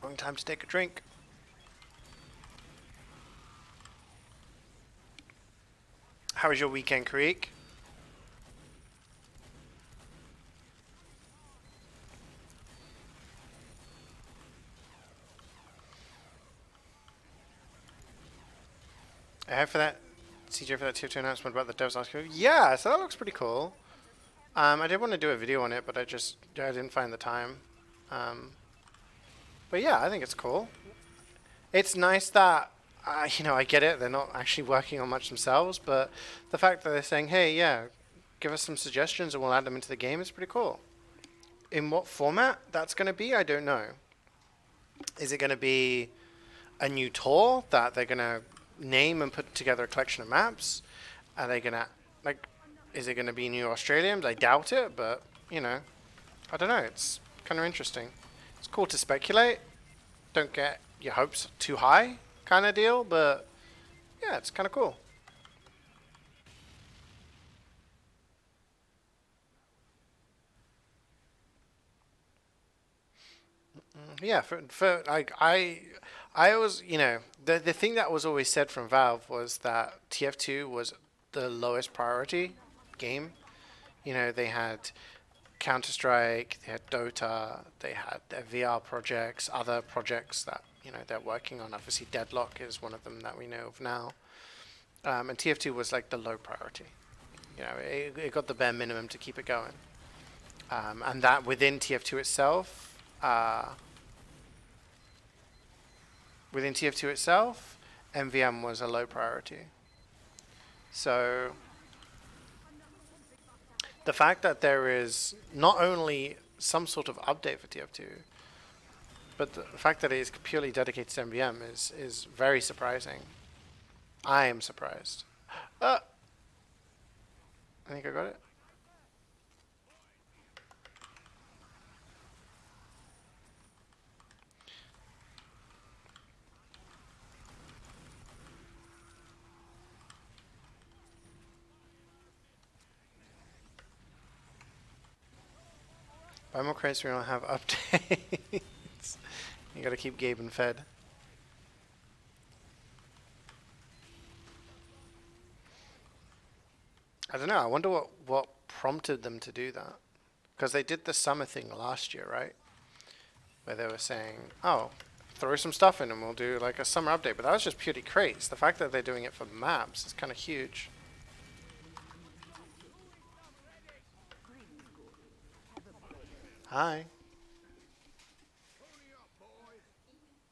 Wrong time to take a drink. How was your weekend, Creek? I have for that CeeJaey for that tier 2 announcement about the devs article. Yeah, so that looks pretty cool. I did want to do a video on it, but I didn't find the time. But yeah, I think it's cool. It's nice that, you know, I get it. They're not actually working on much themselves, but the fact that they're saying, hey, yeah, give us some suggestions and we'll add them into the game is pretty cool. In what format that's going to be, I don't know. Is it going to be a new tour that they're going to name and put together a collection of maps? Are they going to, like, is it going to be new Australians? I doubt it, but, you know, I don't know. It's kind of interesting. It's cool to speculate. Don't get your hopes too high kind of deal, but yeah, it's kind of cool. Yeah, for like I always, you know, the thing that was always said from Valve was that TF2 was the lowest priority game. You know, they had Counter-Strike, they had Dota, they had their VR projects, other projects that, you know, they're working on. Obviously, Deadlock is one of them that we know of now. And TF2 was like the low priority. You know, it got the bare minimum to keep it going. And that within TF2 itself, MvM was a low priority. So the fact that there is not only some sort of update for TF2, but the fact that it is purely dedicated to MvM is very surprising. I am surprised. I think I got it. Buy more crates, we don't have updates. You gotta keep Gaben fed. I don't know. I wonder what prompted them to do that. Because they did the summer thing last year, right? Where they were saying, oh, throw some stuff in and we'll do like a summer update. But that was just purely crates. The fact that they're doing it for maps is kind of huge. Hi.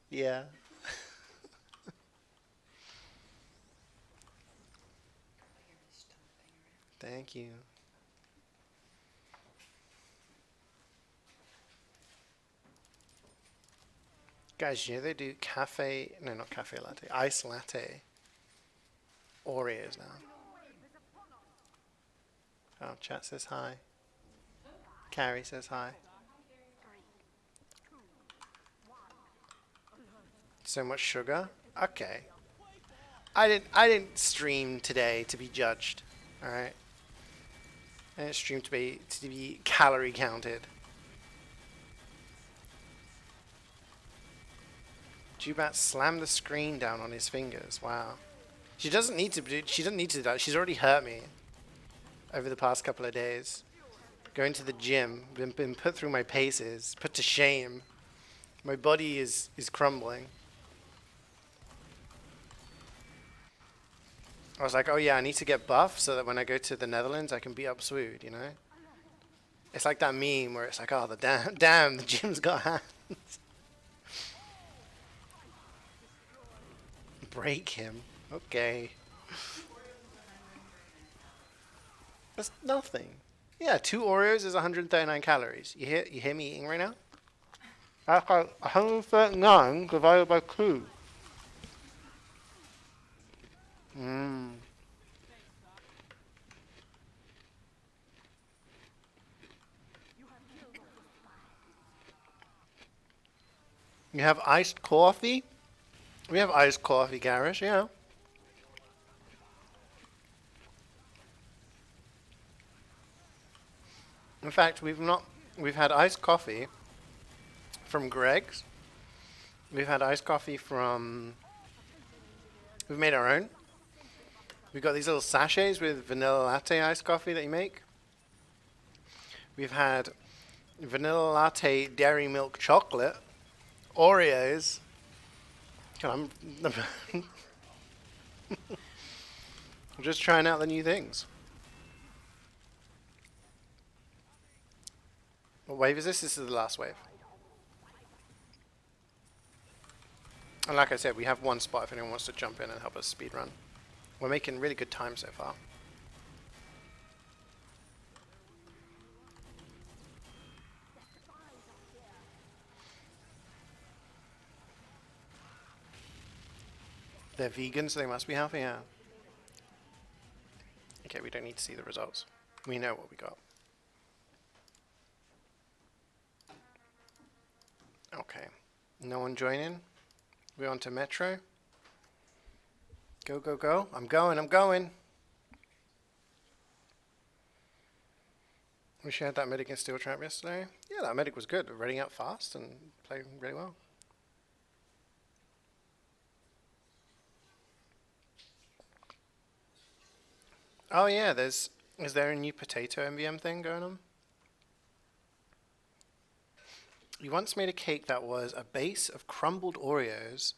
Yeah. Thank you. Guys, you know they do cafe, no, not cafe latte, ice latte Oreos now. Oh, chat says hi. Carrie says hi. 3, 2, 1. So much sugar. Okay. I didn't stream today to be judged. All right. I didn't stream to be calorie counted. Jubat slammed the screen down on his fingers. Wow. She doesn't need to do. She doesn't need to do that. She's already hurt me over the past couple of days. Going to the gym, been put through my paces, put to shame. My body is crumbling. I was like, oh yeah, I need to get buff so that when I go to the Netherlands, I can beat up Swood, you know? It's like that meme where it's like, oh, damn, the gym's got hands. Break him. Okay. That's nothing. Yeah, 2 Oreos is 139 calories. You hear me eating right now? That's like 139 divided by 2. Mmm. You have iced coffee? We have iced coffee, Garish, yeah. In fact, we've had iced coffee from Greg's. We've had iced coffee we've made our own. We've got these little sachets with vanilla latte iced coffee that you make. We've had vanilla latte dairy milk chocolate, Oreos. God, I'm just trying out the new things. What wave is this? This is the last wave. And like I said, we have one spot if anyone wants to jump in and help us speedrun. We're making really good time so far. They're vegan, so they must be healthy, yeah. Okay, we don't need to see the results. We know what we got. Okay. No one joining? We're on to Metro. Go, go, go. I'm going. Wish you had that medic in Steel Trap yesterday. Yeah, that medic was good. Reading out fast and playing really well. Oh yeah, is there a new potato MvM thing going on? You once made a cake that was a base of crumbled Oreos,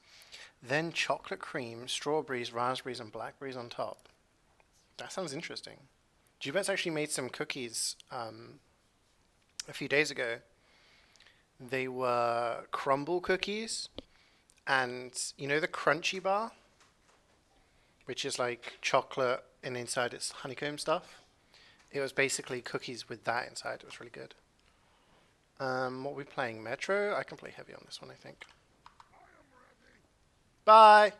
then chocolate cream, strawberries, raspberries, and blackberries on top. That sounds interesting. Jubet's actually made some cookies a few days ago. They were crumble cookies, and you know the crunchy bar, which is like chocolate and inside it's honeycomb stuff. It was basically cookies with that inside. It was really good. What are we playing? Metro? I can play heavy on this one, I think. Bye!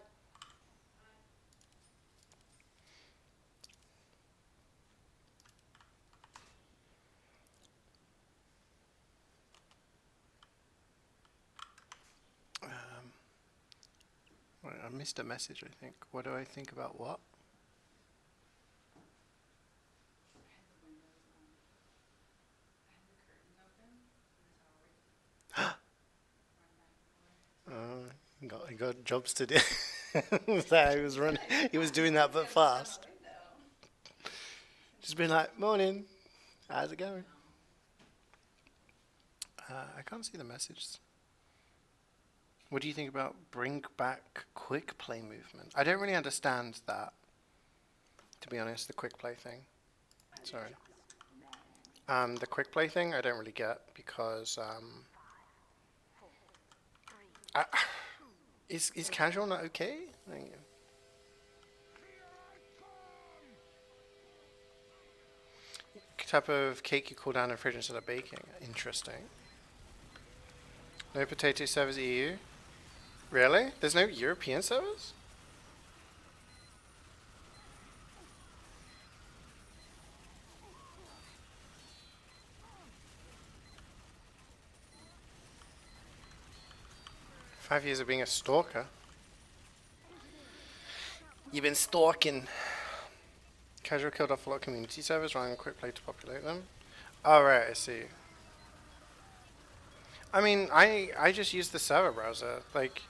I missed a message, I think. What do I think about what? He got jobs to do. So he was doing that but fast. Just been like, morning, how's it going? I can't see the message. What do you think about bring back quick play movement? I don't really understand that, to be honest, the quick play thing. Sorry. The quick play thing I don't really get because is casual not okay? Thank you. Type of cake you cool down in the fridge instead of baking. Interesting. No potato servers EU? Really? There's no European servers? 5 years of being a stalker. You've been stalking. Casual killed off a lot of community servers, running a quick play to populate them. Oh right, I see. I mean, I just use the server browser. Like,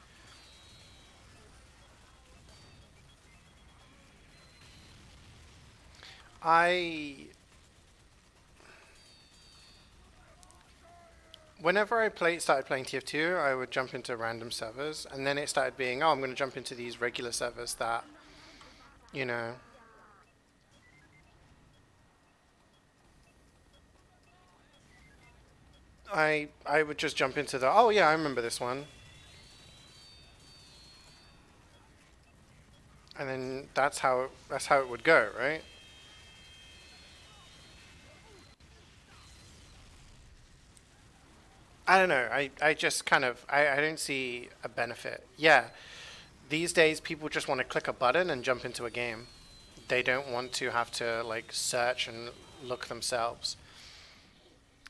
I whenever I started playing TF2, I would jump into random servers, and then it started being, oh, I'm going to jump into these regular servers that, you know, I would just jump into the, oh yeah, I remember this one, and then that's how it would go, right? I don't know. I just kind of I don't see a benefit. Yeah, these days people just want to click a button and jump into a game. They don't want to have to like search and look themselves.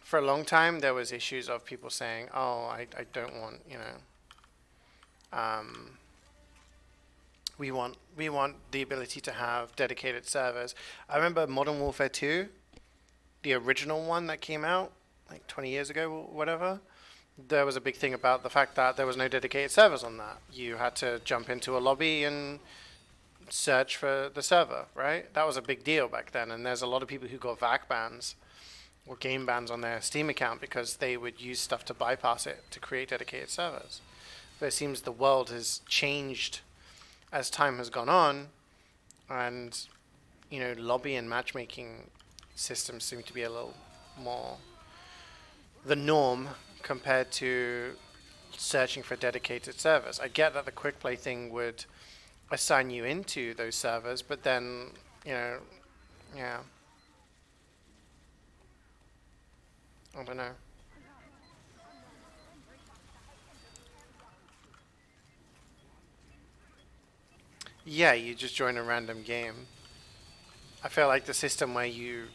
For a long time there was issues of people saying, "Oh, I don't want, um, we want the ability to have dedicated servers." I remember Modern Warfare 2, the original one that came out like 20 years ago or whatever. There was a big thing about the fact that there was no dedicated servers on that. You had to jump into a lobby and search for the server, right? That was a big deal back then, and there's a lot of people who got VAC bans or game bans on their Steam account because they would use stuff to bypass it to create dedicated servers. But it seems the world has changed as time has gone on, and lobby and matchmaking systems seem to be a little more the norm compared to searching for dedicated servers. I get that the quick play thing would assign you into those servers, but then, yeah, I don't know. Yeah, you just join a random game. I feel like the system where you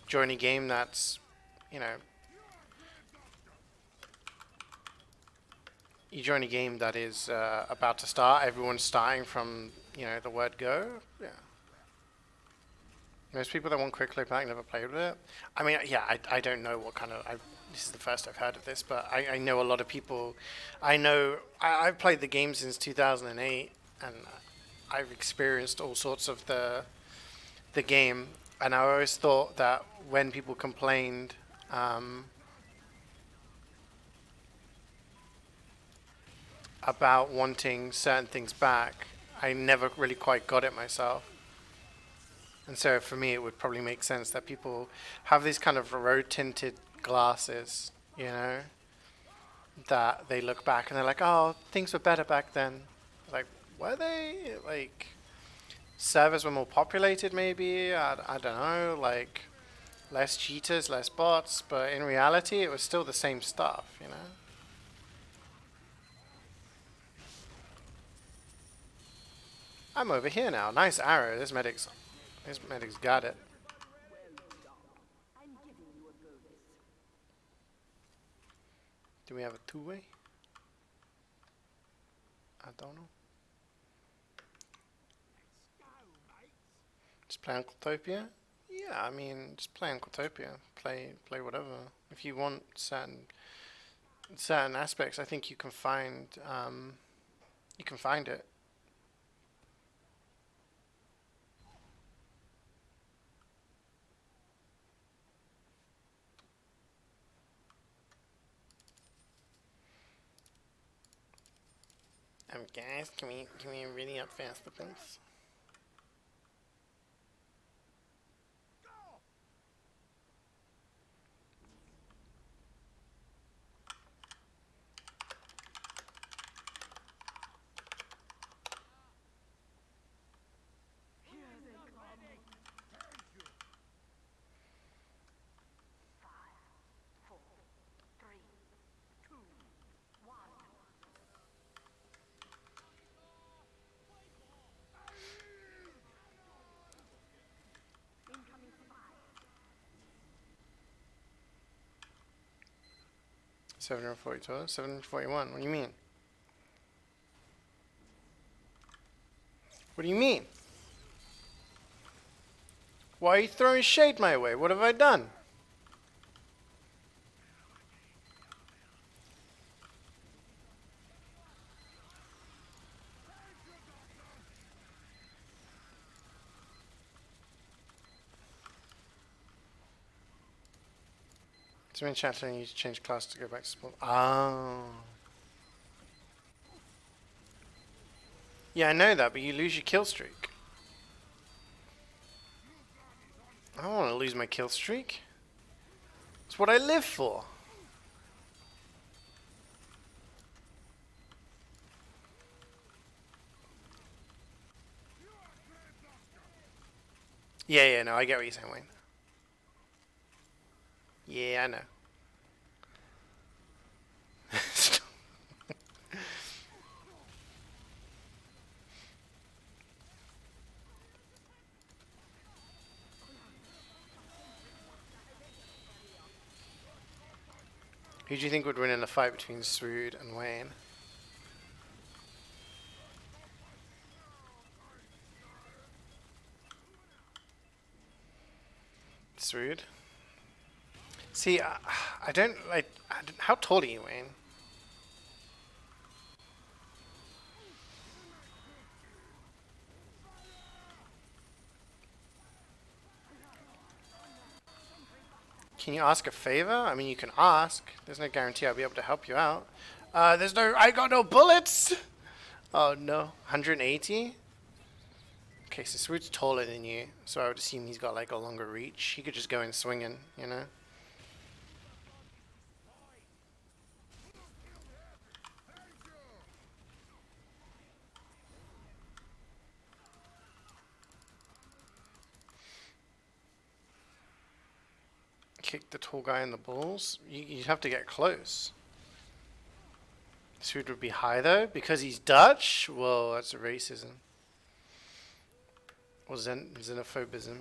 join a game that's, you know, you join a game that is about to start, everyone's starting from, the word go. Yeah. Most people that want quick play pack never played with it. I mean, yeah, I don't know what kind of. This is the first I've heard of this, but I know a lot of people. I've played the game since 2008, and I've experienced all sorts of the game. And I always thought that when people complained about wanting certain things back, I never really quite got it myself. And so for me, it would probably make sense that people have these kind of rose-tinted glasses, that they look back and they're like, oh, things were better back then. Like, were they? Like, servers were more populated, maybe? I don't know. Like, less cheaters, less bots. But in reality, it was still the same stuff. I'm over here now. Nice arrow. This medic's got it. Do we have a two-way? I don't know. Just play Uncletopia? Yeah, I mean, just play Uncletopia. Play whatever. If you want certain aspects, I think you can find it. Guys, can we really up faster, please? 742, 741. What do you mean? What do you mean? Why are you throwing shade my way? What have I done? So in chat telling you to change class to go back to sport. Oh. Yeah, I know that, but you lose your kill streak. I don't want to lose my kill streak. It's what I live for. Yeah, no, I get what you're saying, Wayne. Yeah, I know. Who do you think would win in a fight between Swood and Wayne? Swood? See, I don't like. How tall are you, Wayne? Can you ask a favor? I mean, you can ask. There's no guarantee I'll be able to help you out. There's no. I got no bullets! Oh no. 180? Okay, so Swood's taller than you, so I would assume he's got like a longer reach. He could just go in swinging, you know? Kick the tall guy in the balls? You'd have to get close. Swood would be high though, because he's Dutch? Whoa, that's racism. Or xenophobism.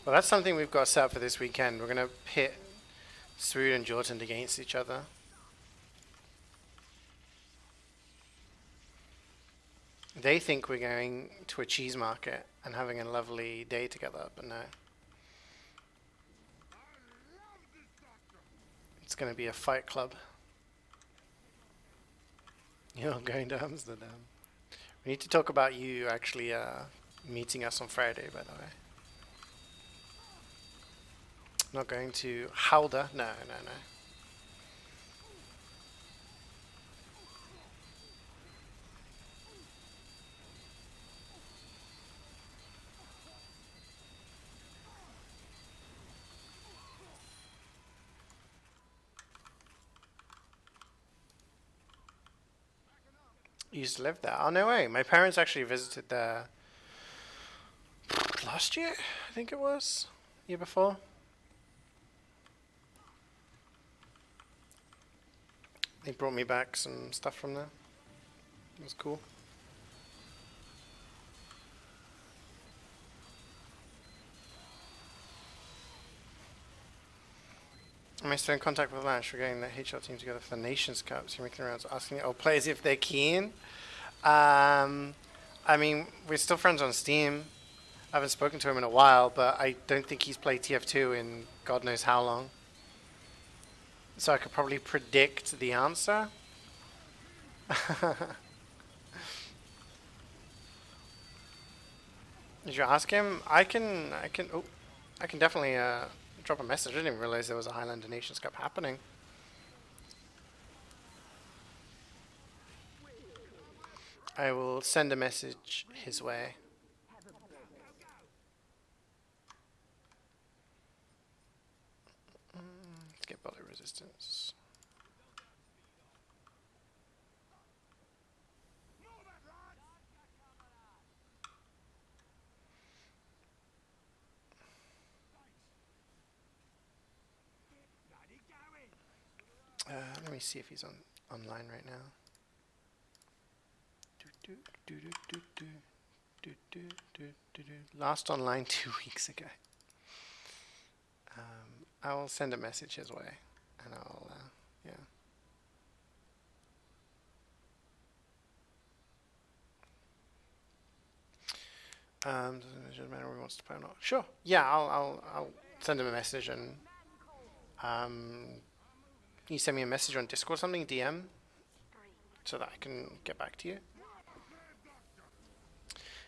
Well, that's something we've got set up for this weekend. We're going to pit Swood and Jordan against each other. They think we're going to a cheese market and having a lovely day together, but no. It's going to be a fight club. You're going to Amsterdam. We need to talk about you actually meeting us on Friday, by the way. Not going to Howder. No. You used to live there? Oh, no way. My parents actually visited there last year, I think it was. Year before. They brought me back some stuff from there. It was cool. Am I still in contact with Lash? We're getting the HL team together for the Nations Cup. So you're making rounds asking players if they're keen. I mean, we're still friends on Steam. I haven't spoken to him in a while, but I don't think he's played TF2 in God knows how long. So I could probably predict the answer. Did you ask him? I can definitely drop a message. I didn't even realize there was a Highlander Nations Cup happening. I will send a message his way. Let's get bullet resistance. Let me see if he's online right now. Last online 2 weeks ago. I will send a message his way, and I'll yeah. Doesn't matter where he wants to play or not. Sure. Yeah, I'll send him a message, and can you send me a message on Discord or something, DM, so that I can get back to you.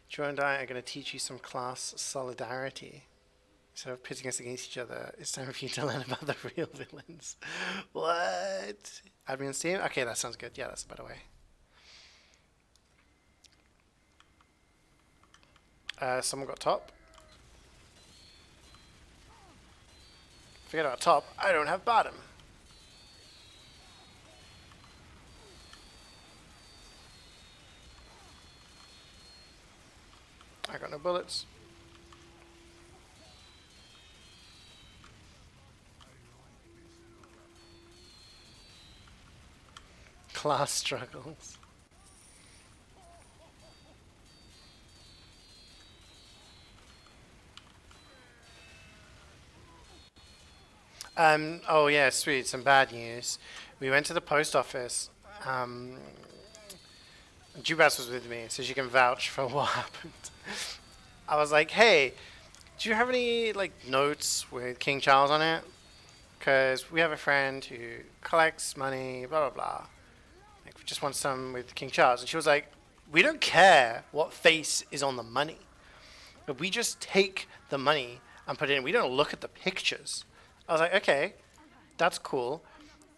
Joe and I are going to teach you some class solidarity. Instead of pitting us against each other, it's time for you to learn about the real villains. What? Add me on Steam? Okay, that sounds good. Yeah, that's a better way. Someone got top. Forget about top. I don't have bottom. I got no bullets. Class struggles. Oh yeah, sweet. Some bad news. We went to the post office. Jubas was with me, so she can vouch for what happened. I was like, hey, do you have any like notes with King Charles on it? Because we have a friend who collects money, blah, blah, blah. Like, we just want some with King Charles. And she was like, we don't care what face is on the money. But we just take the money and put it in. We don't look at the pictures. I was like, okay, that's cool.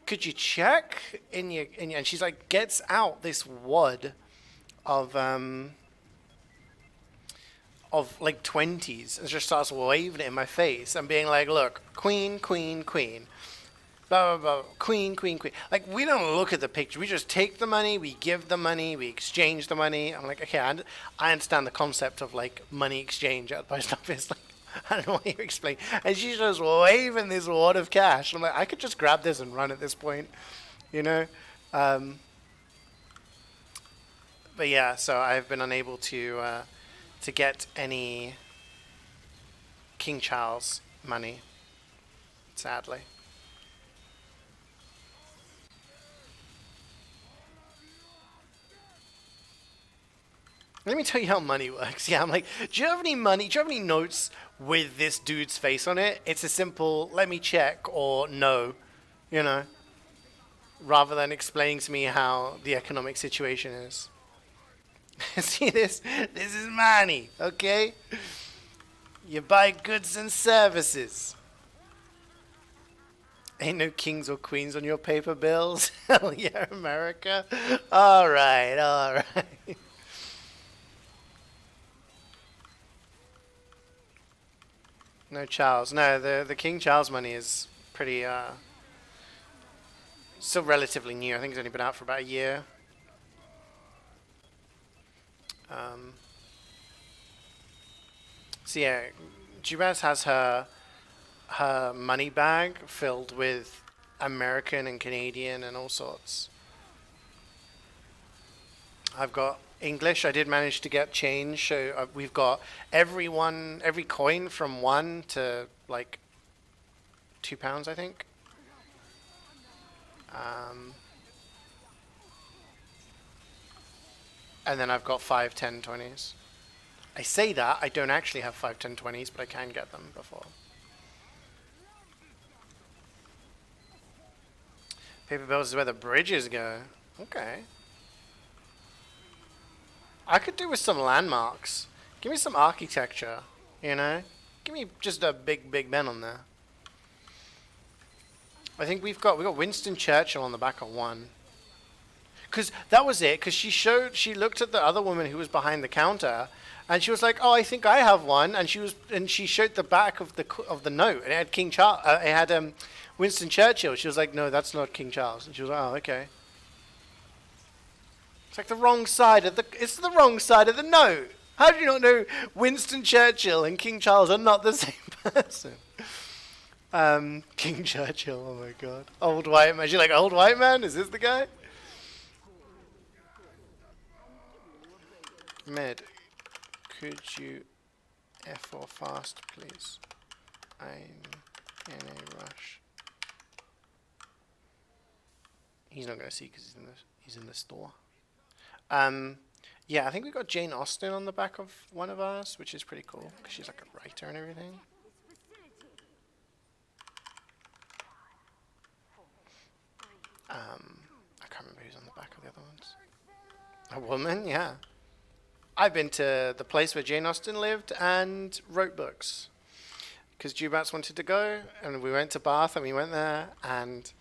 Could you check in your and she's like, gets out this wad of like 20s and just starts waving it in my face and being like, look, queen, queen, queen, blah, blah, blah, queen, queen, queen. Like, we don't look at the picture. We just take the money, we give the money, we exchange the money. I'm like, okay, I understand the concept of, like, money exchange at the post office. Like, I don't know what you're explaining. And she's just waving this wad of cash. I'm like, I could just grab this and run at this point, you know? But yeah, so I've been unable to get any King Charles money, sadly. Let me tell you how money works. Yeah, I'm like, do you have any money? Do you have any notes with this dude's face on it? It's a simple, let me check, or no, you know, rather than explaining to me how the economic situation is. See this? This is money, okay? You buy goods and services. Ain't no kings or queens on your paper bills. Hell yeah, America. All right, all right. No Charles. No, the King Charles money is pretty, still relatively new. I think it's only been out for about a year. So yeah, Jubaz has her money bag filled with American and Canadian and all sorts. I've got English. I did manage to get change. So we've got every coin from 1 to like £2, I think. And then I've got 5, 10, 20s. I say that, I don't actually have 5, 10, 20s, but I can get them before. Paper bills is where the bridges go. Okay. I could do with some landmarks. Give me some architecture, you know? Give me just a big Ben on there. I think we got Winston Churchill on the back of 1. Because that was it, because she looked at the other woman who was behind the counter, and she was like, "Oh, I think I have one." And she showed the back of the note, and it had King Charles. It had Winston Churchill. She was like, "No, that's not King Charles." And she was like, "Oh, okay." It's like the wrong side of the note. How do you not know Winston Churchill and King Charles are not the same person? King Churchill. Oh my God, old white man. She's like, old white man. Is this the guy? Mid, could you F4 fast, please? I'm in a rush. He's not gonna see because he's in the store. Yeah, I think we got Jane Austen on the back of one of ours, which is pretty cool because she's like a writer and everything. I can't remember who's on the back of the other ones. A woman, yeah. I've been to the place where Jane Austen lived and wrote books because Jubats wanted to go, and we went to Bath and we went there and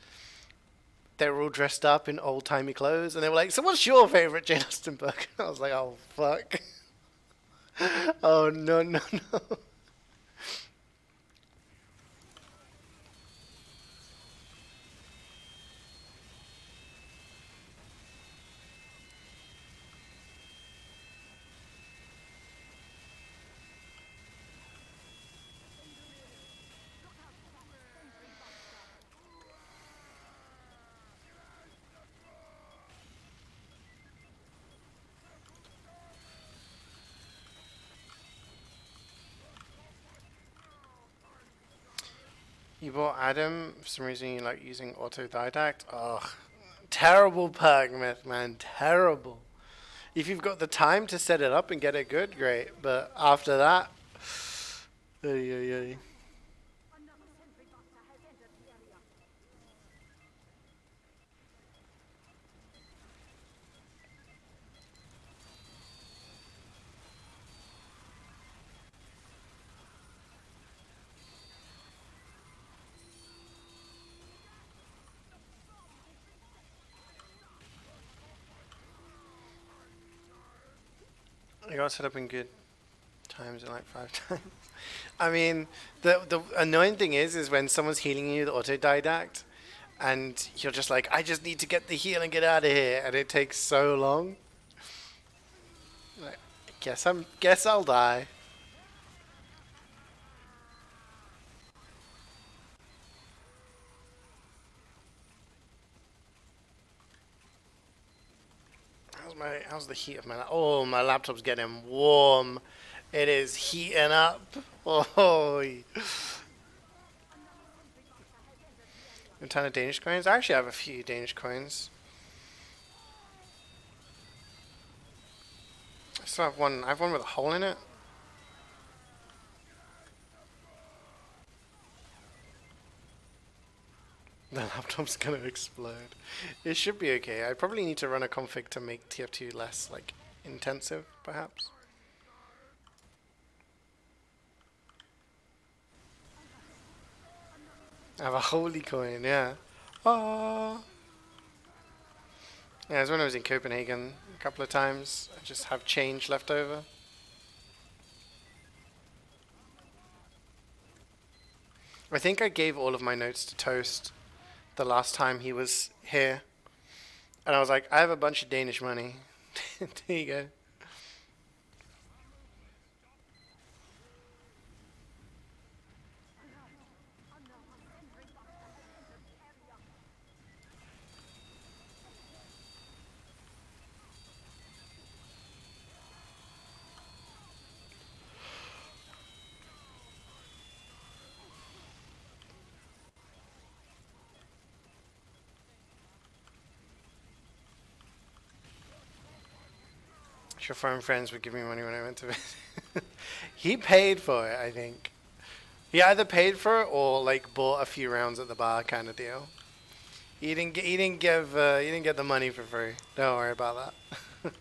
they were all dressed up in old timey clothes and they were like, "So what's your favorite Jane Austen book?" I was like, "Oh fuck." Oh no no no. You bought Adam for some reason. You like using autodidact. Ugh, terrible perk myth, man. Terrible. If you've got the time to set it up and get it good, great. But after that, ay, ay, ay. I got set up in good times in like 5 times. I mean, the annoying thing is when someone's healing you, the autodidact, and you're just like, I just need to get the heal and get out of here, and it takes so long. Like, guess I'll die. How's the heat of my oh, my laptop's getting warm. It is heating up. Oh, a ton of Danish coins. I actually have a few Danish coins. I still have one. I have one with a hole in it. The laptop's gonna explode. It should be okay. I probably need to run a config to make TF2 less like intensive, perhaps. I have a holy coin, yeah. Oh. Yeah, it was when I was in Copenhagen a couple of times. I just have change left over. I think I gave all of my notes to Toast the last time he was here. And I was like, I have a bunch of Danish money. There you go. Your foreign friends would give me money when I went to visit. He paid for it, I think. He either paid for it or like bought a few rounds at the bar, kind of deal. He didn't get the money for free. Don't worry about that.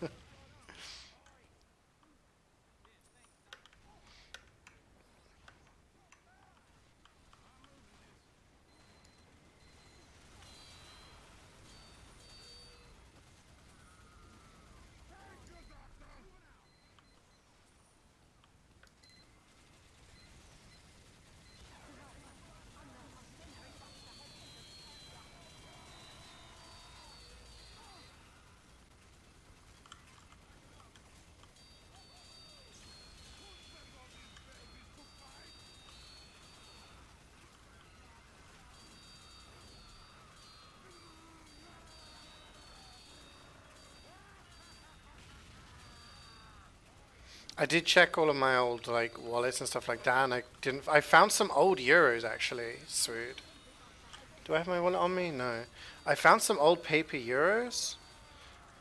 I did check all of my old like wallets and stuff like that, and I didn't. I found some old euros actually. Sweet. Do I have my wallet on me? No. I found some old paper euros.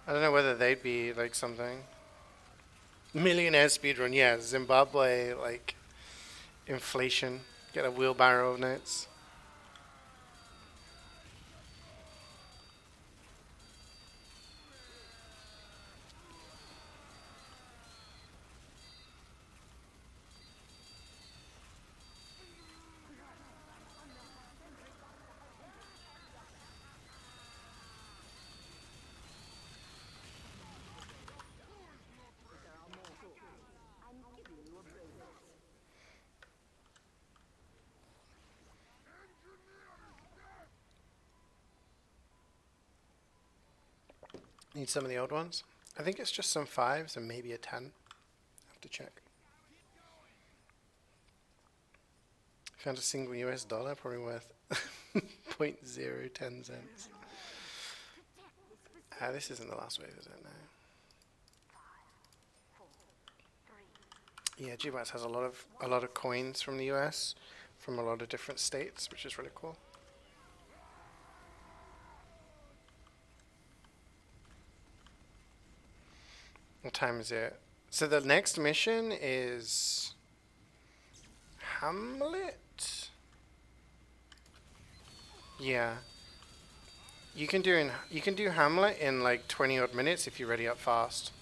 I don't know whether they'd be like something. Millionaire speedrun, yeah. Zimbabwe like inflation. Get a wheelbarrow of notes. Need some of the old ones. I think it's just some fives and maybe a 10. Have to check. Found a single US dollar, probably worth 0.010 cents. This isn't the last wave, is it? No. Yeah, GBATS has a lot of coins from the US, from a lot of different states, which is really cool. What time is it? So the next mission is Hamlet. Yeah. You can do Hamlet in like 20 odd minutes if you ready up fast.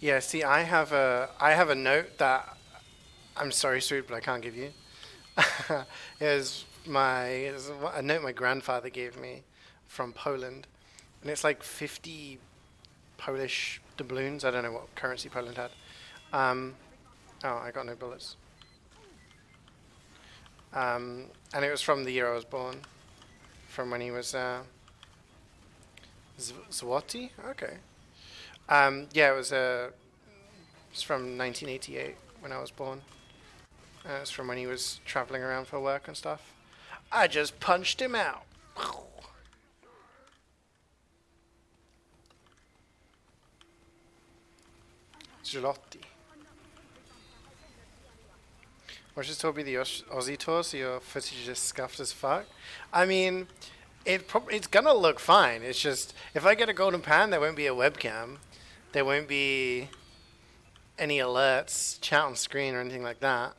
Yeah, see, I have a note that I'm sorry, Sweet, but I can't give you. It was a note my grandfather gave me from Poland, and it's like 50 Polish doubloons. I don't know what currency Poland had. Um, oh, I got no bullets. And it was from the year I was born, from when he was Złoty. Okay. Yeah, it's from 1988 when I was born. It's from when he was traveling around for work and stuff. I just punched him out. Zloty. Watch this tour be the Aussie tour, so your footage is scuffed as fuck. I mean, it's gonna look fine. It's just if I get a golden pan, there won't be a webcam. There won't be any alerts, chat on screen, or anything like that.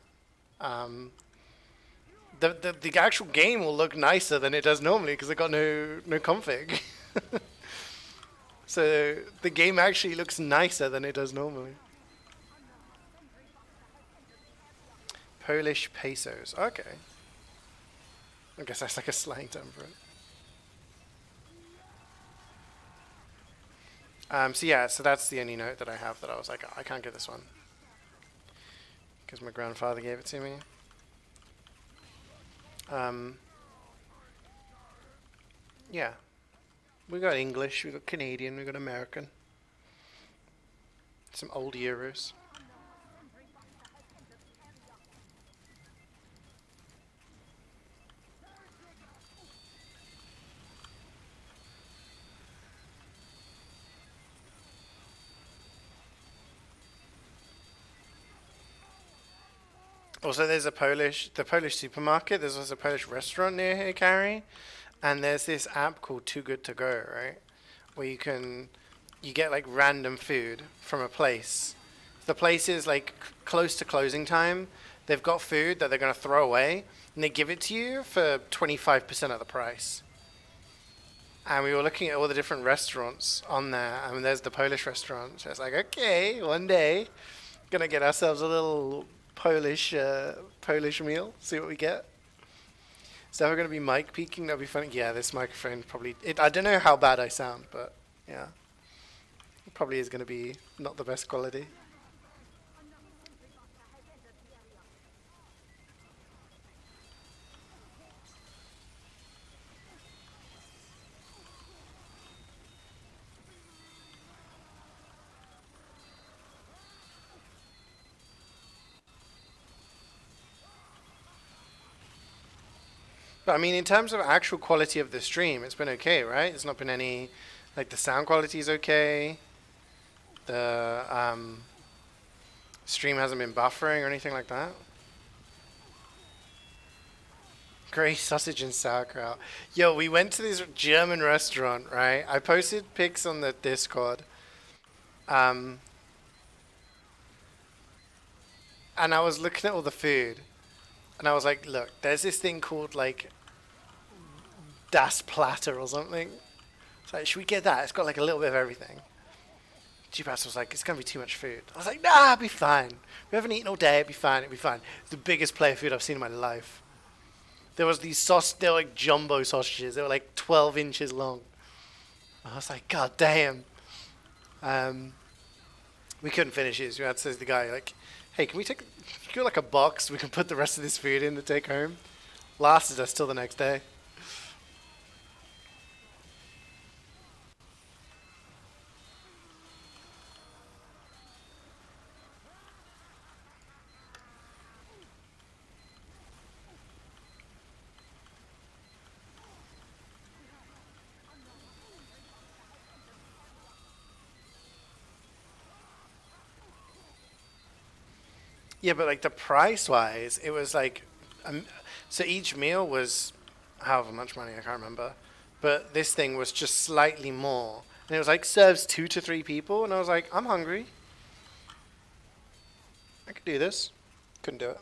The actual game will look nicer than it does normally because I got no config. So the game actually looks nicer than it does normally. Polish pesos. Okay. I guess that's like a slang term for it. So yeah, so that's the only note that I have that I was like, oh, I can't get this one because my grandfather gave it to me. Yeah, we got English, we got Canadian, we got American. Some old euros. Also, there's the Polish supermarket. There's also a Polish restaurant near here, Carrie. And there's this app called Too Good To Go, right? Where you get like random food from a place. The place is like close to closing time. They've got food that they're going to throw away, and they give it to you for 25% of the price. And we were looking at all the different restaurants on there. I mean, there's the Polish restaurant. So it's like, okay, one day, gonna get ourselves a little Polish meal. See what we get. So we're gonna be mic peaking. That'll be funny. Yeah, this microphone probably. I don't know how bad I sound, but yeah, it probably is gonna be not the best quality. But I mean, in terms of actual quality of the stream, it's been okay, right? It's not been any, like the sound quality is okay. The stream hasn't been buffering or anything like that. Grey sausage and sauerkraut. Yo, we went to this German restaurant, right? I posted pics on the Discord. Um, and I was looking at all the food. And I was like, look, there's this thing called like Das Platter or something. It's like, should we get that? It's got like a little bit of everything. G-Pass was like, it's going to be too much food. I was like, nah, it'll be fine. We haven't eaten all day, it'll be fine, it'll be fine. It's the biggest plate of food I've seen in my life. There was these they were like jumbo sausages. They were like 12 inches long. I was like, God damn. We couldn't finish it. So we had to say to the guy, like, hey, can we get like a box we can put the rest of this food in to take home? Lasted us till the next day. Yeah, but like the price wise, it was like, so each meal was however much money, I can't remember. But this thing was just slightly more. And it was like serves 2 to 3 people. And I was like, I'm hungry. I could do this. Couldn't do it.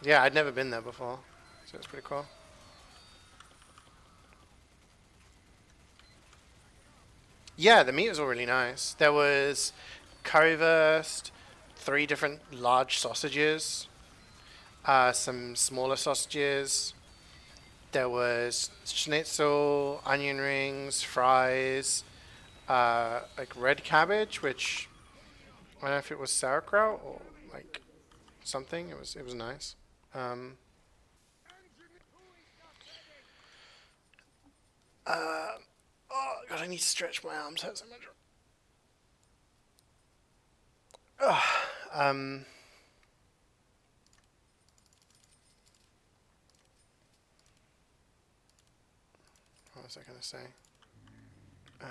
Yeah, I'd never been there before. So it's pretty cool. Yeah, the meat was all really nice. There was currywurst, 3 different large sausages, some smaller sausages. There was schnitzel, onion rings, fries, like red cabbage, which I don't know if it was sauerkraut or like something. It was nice. Um, oh god, I need to stretch my arms out so much. Um, what was I gonna say?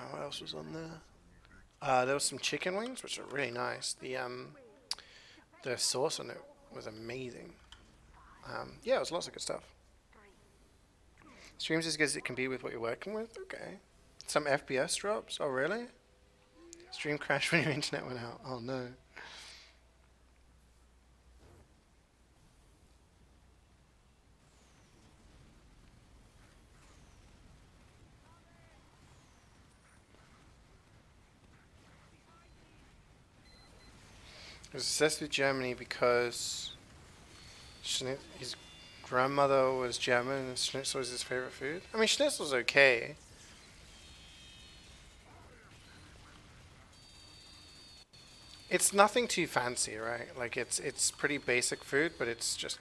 What else was on there? There was some chicken wings, which are really nice. The sauce on it was amazing. Yeah, it was lots of good stuff. Streams as good as it can be with what you're working with. Okay. Some FPS drops. Oh really? Stream crashed when your internet went out. Oh no. He was obsessed with Germany because his grandmother was German and schnitzel was his favorite food. I mean, schnitzel's okay. It's nothing too fancy, right? Like it's pretty basic food, but it's just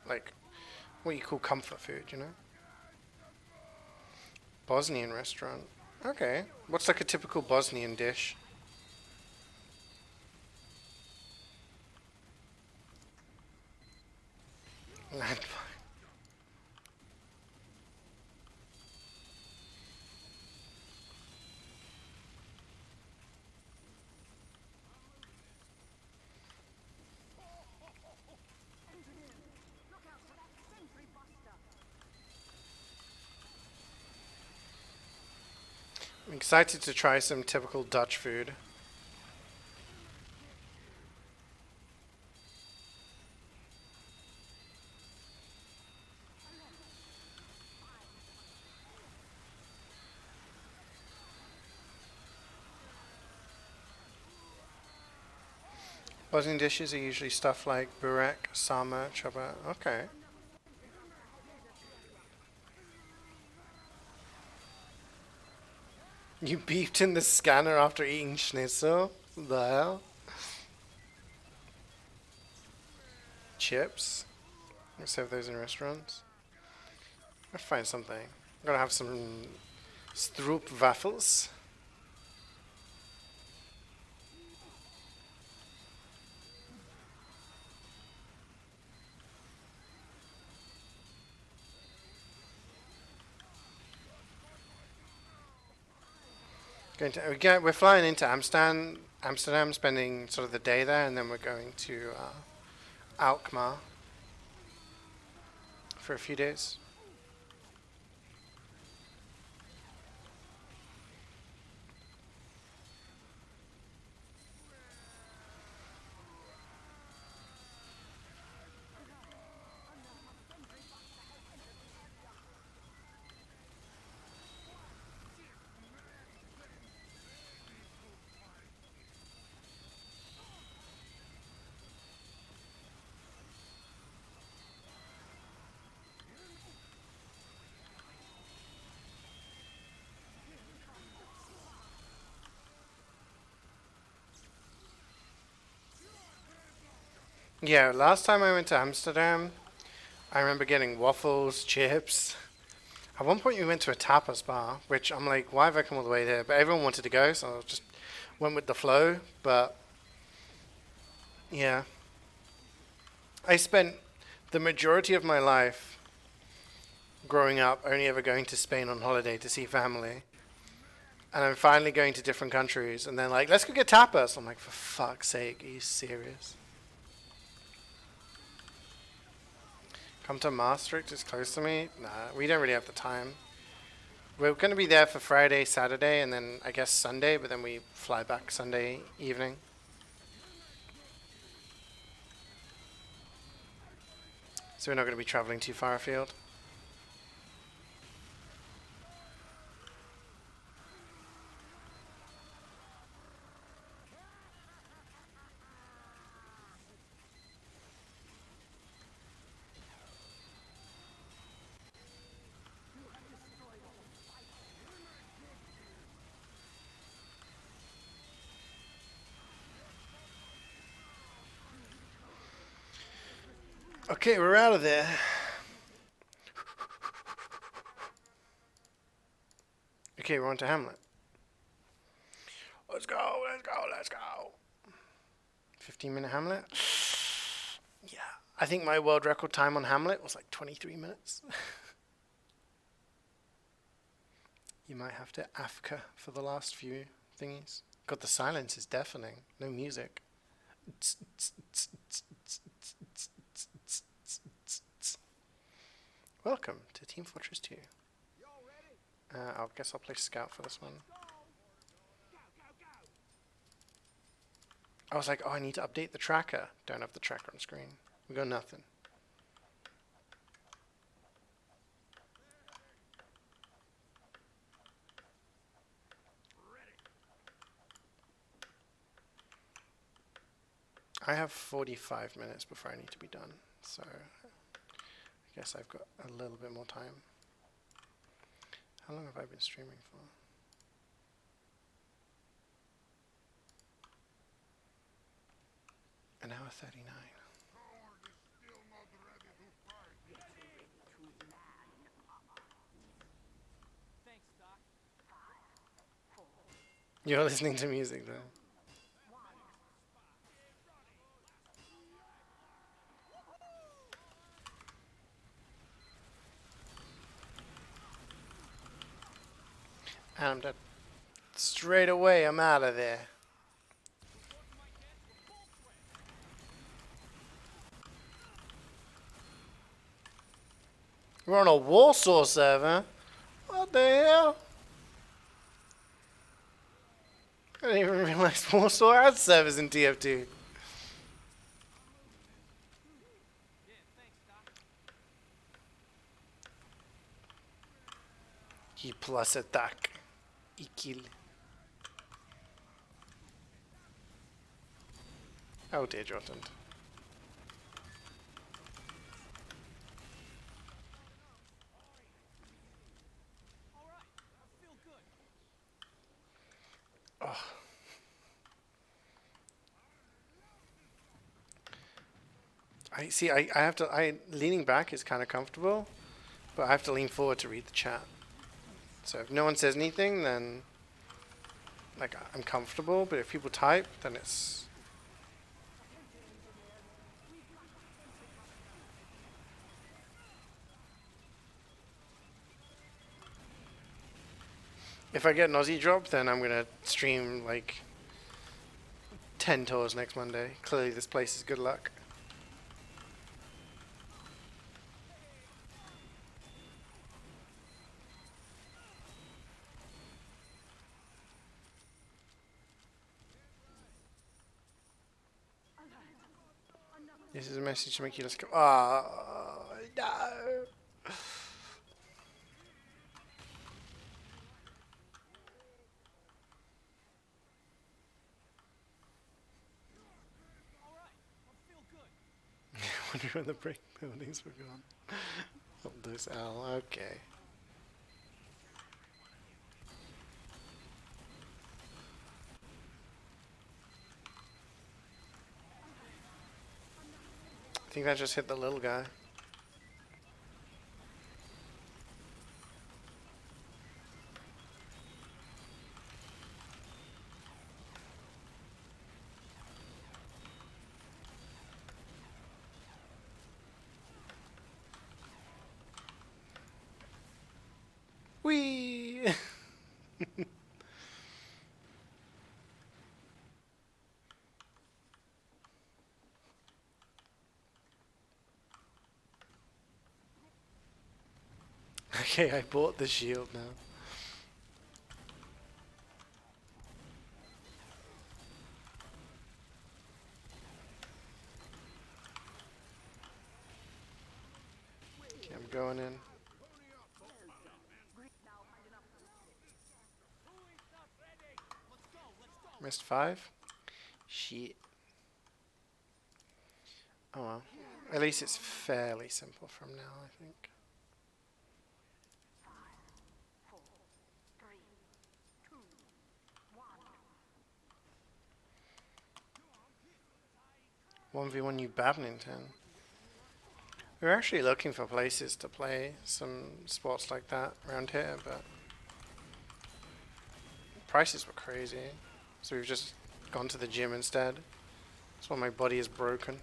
like what you call comfort food, you know? Bosnian restaurant. Okay. What's like a typical Bosnian dish? I'm excited to try some typical Dutch food. Bosnian dishes are usually stuff like burek, sama, chaba. Okay. You beeped in the scanner after eating schnitzel? What the hell? Chips? Let's have those in restaurants. I'll find something. I'm gonna have some stroop waffles. We're flying into Amsterdam, spending sort of the day there, and then we're going to Alkmaar for a few days. Yeah, last time I went to Amsterdam, I remember getting waffles, chips. At one point, we went to a tapas bar, which I'm like, why have I come all the way there? But everyone wanted to go, so I just went with the flow. But yeah, I spent the majority of my life growing up only ever going to Spain on holiday to see family. And I'm finally going to different countries, and then like, let's go get tapas. I'm like, for fuck's sake, are you serious? Come to Maastricht, it's close to me. Nah, we don't really have the time. We're going to be there for Friday, Saturday, and then I guess Sunday, but then we fly back Sunday evening. So we're not going to be traveling too far afield. Okay, we're out of there. Okay, we're on to Hamlet. Let's go, let's go, let's go. 15-minute Hamlet? Yeah. I think my world record time on Hamlet was like 23 minutes. You might have to AFK for the last few thingies. God, the silence is deafening. No music. Welcome to Team Fortress 2. I guess I'll play Scout for this one. I was like, oh, I need to update the tracker. Don't have the tracker on screen. We got nothing. I have 45 minutes before I need to be done, so I guess I've got a little bit more time. How long have I been streaming for? An hour 39. You're listening to music though. And I'm dead. Straight away, I'm out of there. We're on a Warsaw server? What the hell? I didn't even realize Warsaw had servers in TF2. He plus attack. I kill. Oh dear, Jordan. Oh. I see. I have to. Leaning back is kind of comfortable, but I have to lean forward to read the chat. So if no one says anything, then like I'm comfortable. But if people type, then it's. If I get an Aussie drop, then I'm gonna stream like 10 tours next Monday. Clearly this place is good luck. This is a message to make you let's go. Oh, no. I wonder when the break buildings were gone. Oh, this L, okay. I think that just hit the little guy. Whee! Okay, I bought the shield now. Okay, I'm going in. Missed 5? Shit. Oh well. At least it's fairly simple from now, I think. 4, 3, 2, 1. 1v1 you badminton. We were actually looking for places to play some sports like that around here, but prices were crazy. So we've just gone to the gym instead. That's why my body is broken.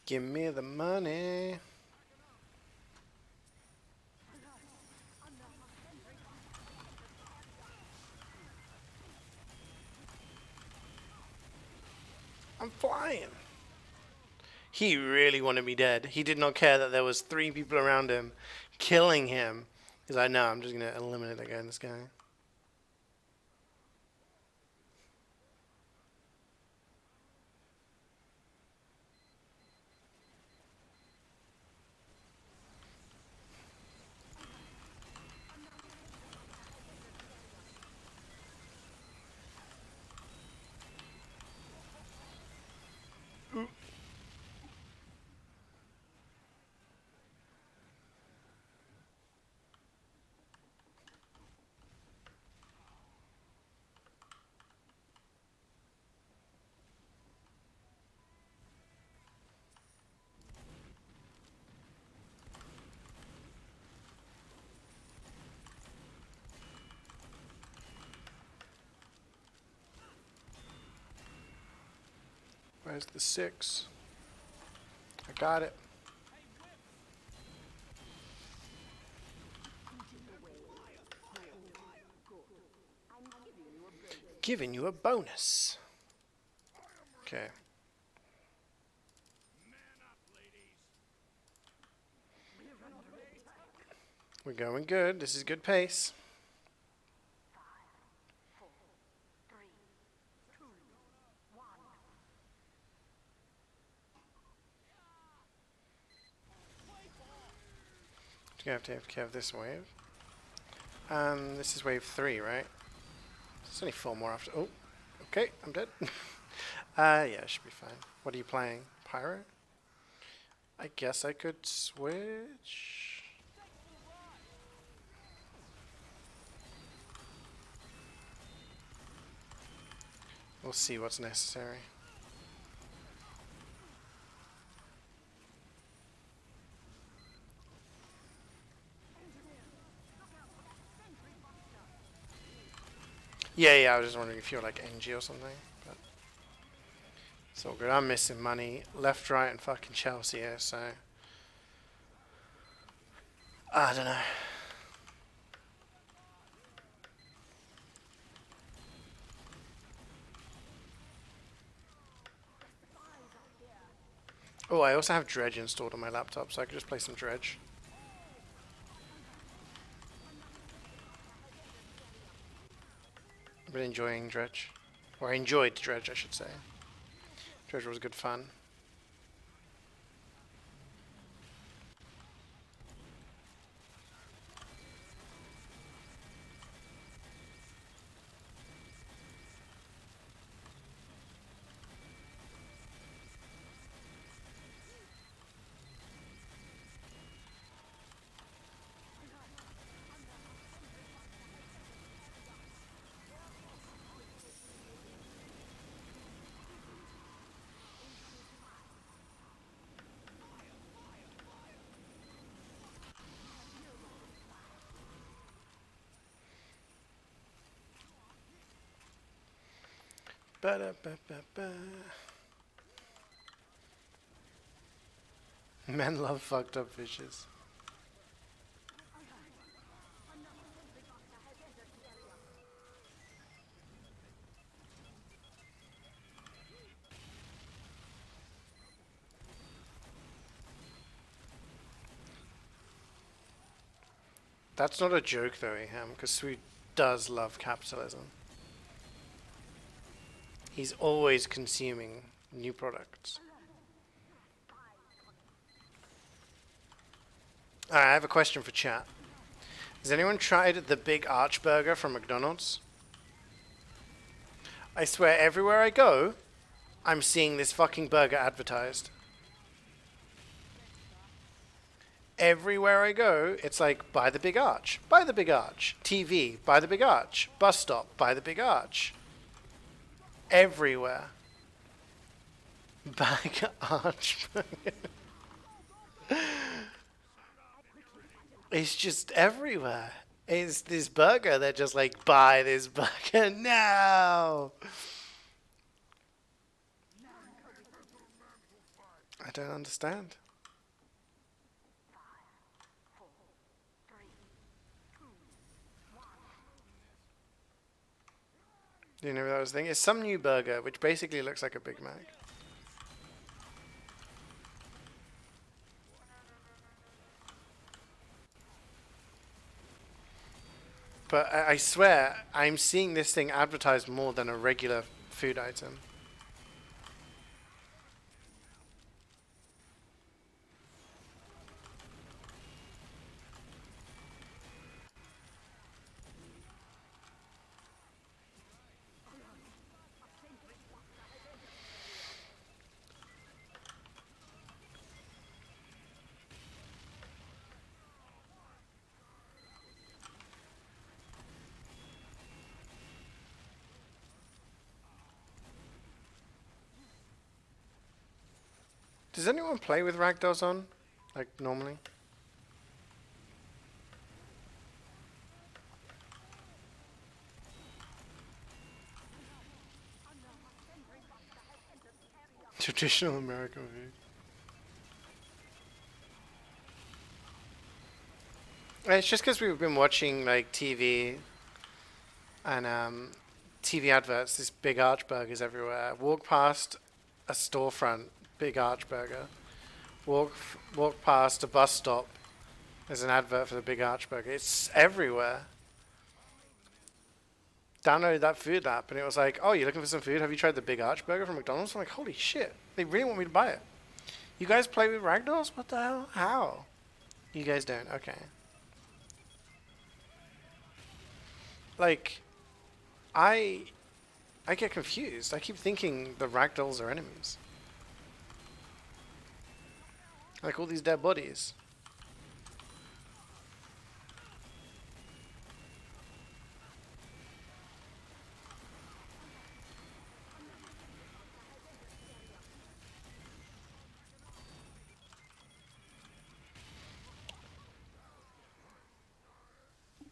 Give me the money. I'm flying. He really wanted me dead. He did not care that there was 3 people around him killing him. He's like, no, I'm just going to eliminate that guy, this guy. Where's the 6? I got it. giving you a bonus. Okay. We're going good. This is good pace. 4, 3, 2, 1. You have to have this wave. This is wave 3, right? There's only 4 more after. Oh, okay, I'm dead. Yeah, should be fine. What are you playing? Pyro? I guess I could switch. We'll see what's necessary. Yeah, I was just wondering if you're like NG or something. But it's all good. I'm missing money left, right, and fucking Chelsea here, so I don't know. Oh, I also have Dredge installed on my laptop, so I could just play some Dredge. I've been enjoying Dredge. Or I enjoyed Dredge, I should say. Dredge was good fun. Ba-da-ba-ba-ba. Men love fucked up fishes. That's not a joke though, Eham, because Sweet does love capitalism. He's always consuming new products. Alright, I have a question for chat. Has anyone tried the Big Arch Burger from McDonald's? I swear, everywhere I go, I'm seeing this fucking burger advertised. Everywhere I go, it's like, buy the Big Arch, buy the Big Arch. TV, buy the Big Arch. Bus stop, buy the Big Arch. Everywhere. Big Arch Burger. It's just everywhere. It's this burger. They're just like, buy this burger now. I don't understand. 4, 3, 2, 1. Do you know what I was thinking? It's some new burger, which basically looks like a Big Mac. But I swear, I'm seeing this thing advertised more than a regular food item. Does anyone play with ragdolls on? Like, normally? Traditional American food. It's just because we've been watching, like, TV and, TV adverts, this big arch burgers everywhere. Walk past a storefront, big arch burger. Walk past a bus stop. There's an advert for the big arch burger. It's everywhere. Downloaded that food app and it was like, oh, you're looking for some food? Have you tried the big arch burger from McDonald's? I'm like, holy shit, they really want me to buy it. You guys play with ragdolls? What the hell? How? You guys don't? Okay. Like, I get confused. I keep thinking the ragdolls are enemies. Like all these dead bodies.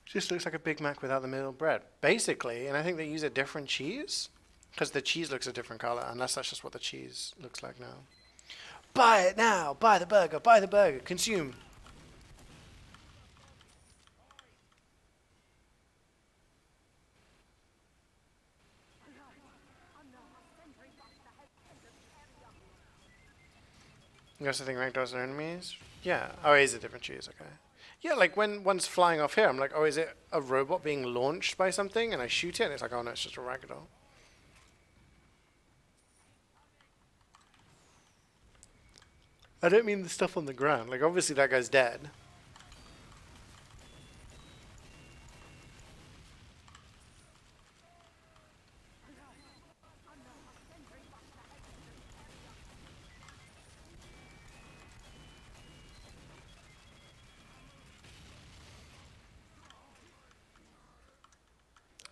Just looks like a Big Mac without the middle bread. Basically, and I think they use a different cheese. Because the cheese looks a different color, unless that's just what the cheese looks like now. Buy it now! Buy the burger! Buy the burger! Consume! You also think ragdolls are enemies? Yeah. Oh, it is a different cheese, okay. Yeah, like when one's flying off here, I'm like, oh, is it a robot being launched by something? And I shoot it, and it's like, oh no, it's just a ragdoll. I don't mean the stuff on the ground. Like, obviously that guy's dead.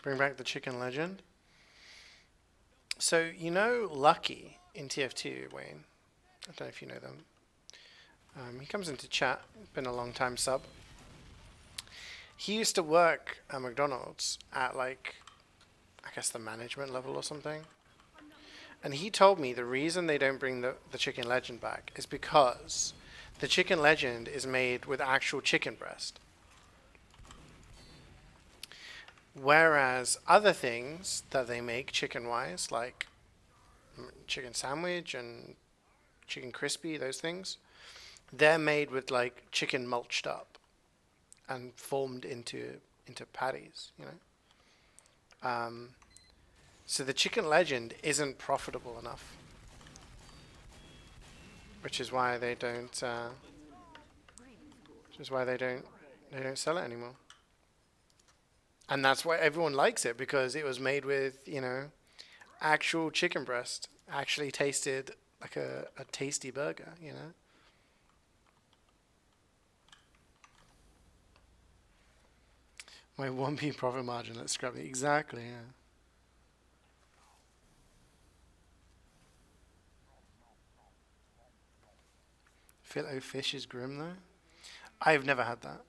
Bring back the chicken legend. So, you know Lucky in TF2, Wayne? I don't know if you know them. He comes into chat. Been a long time sub. He used to work at McDonald's at like, I guess the management level or something. And he told me the reason they don't bring the chicken legend back is because the chicken legend is made with actual chicken breast. Whereas other things that they make chicken-wise, like chicken sandwich and chicken crispy, those things, they're made with like chicken mulched up and formed into patties, you know. So the chicken legend isn't profitable enough, which is why they don't. Which is why they don't sell it anymore. And that's why everyone likes it, because it was made with, you know, actual chicken breast. Actually tasted like a tasty burger, you know. My 1p profit margin, let's scrub it. Exactly, yeah. Filet fish is grim though. I've never had that.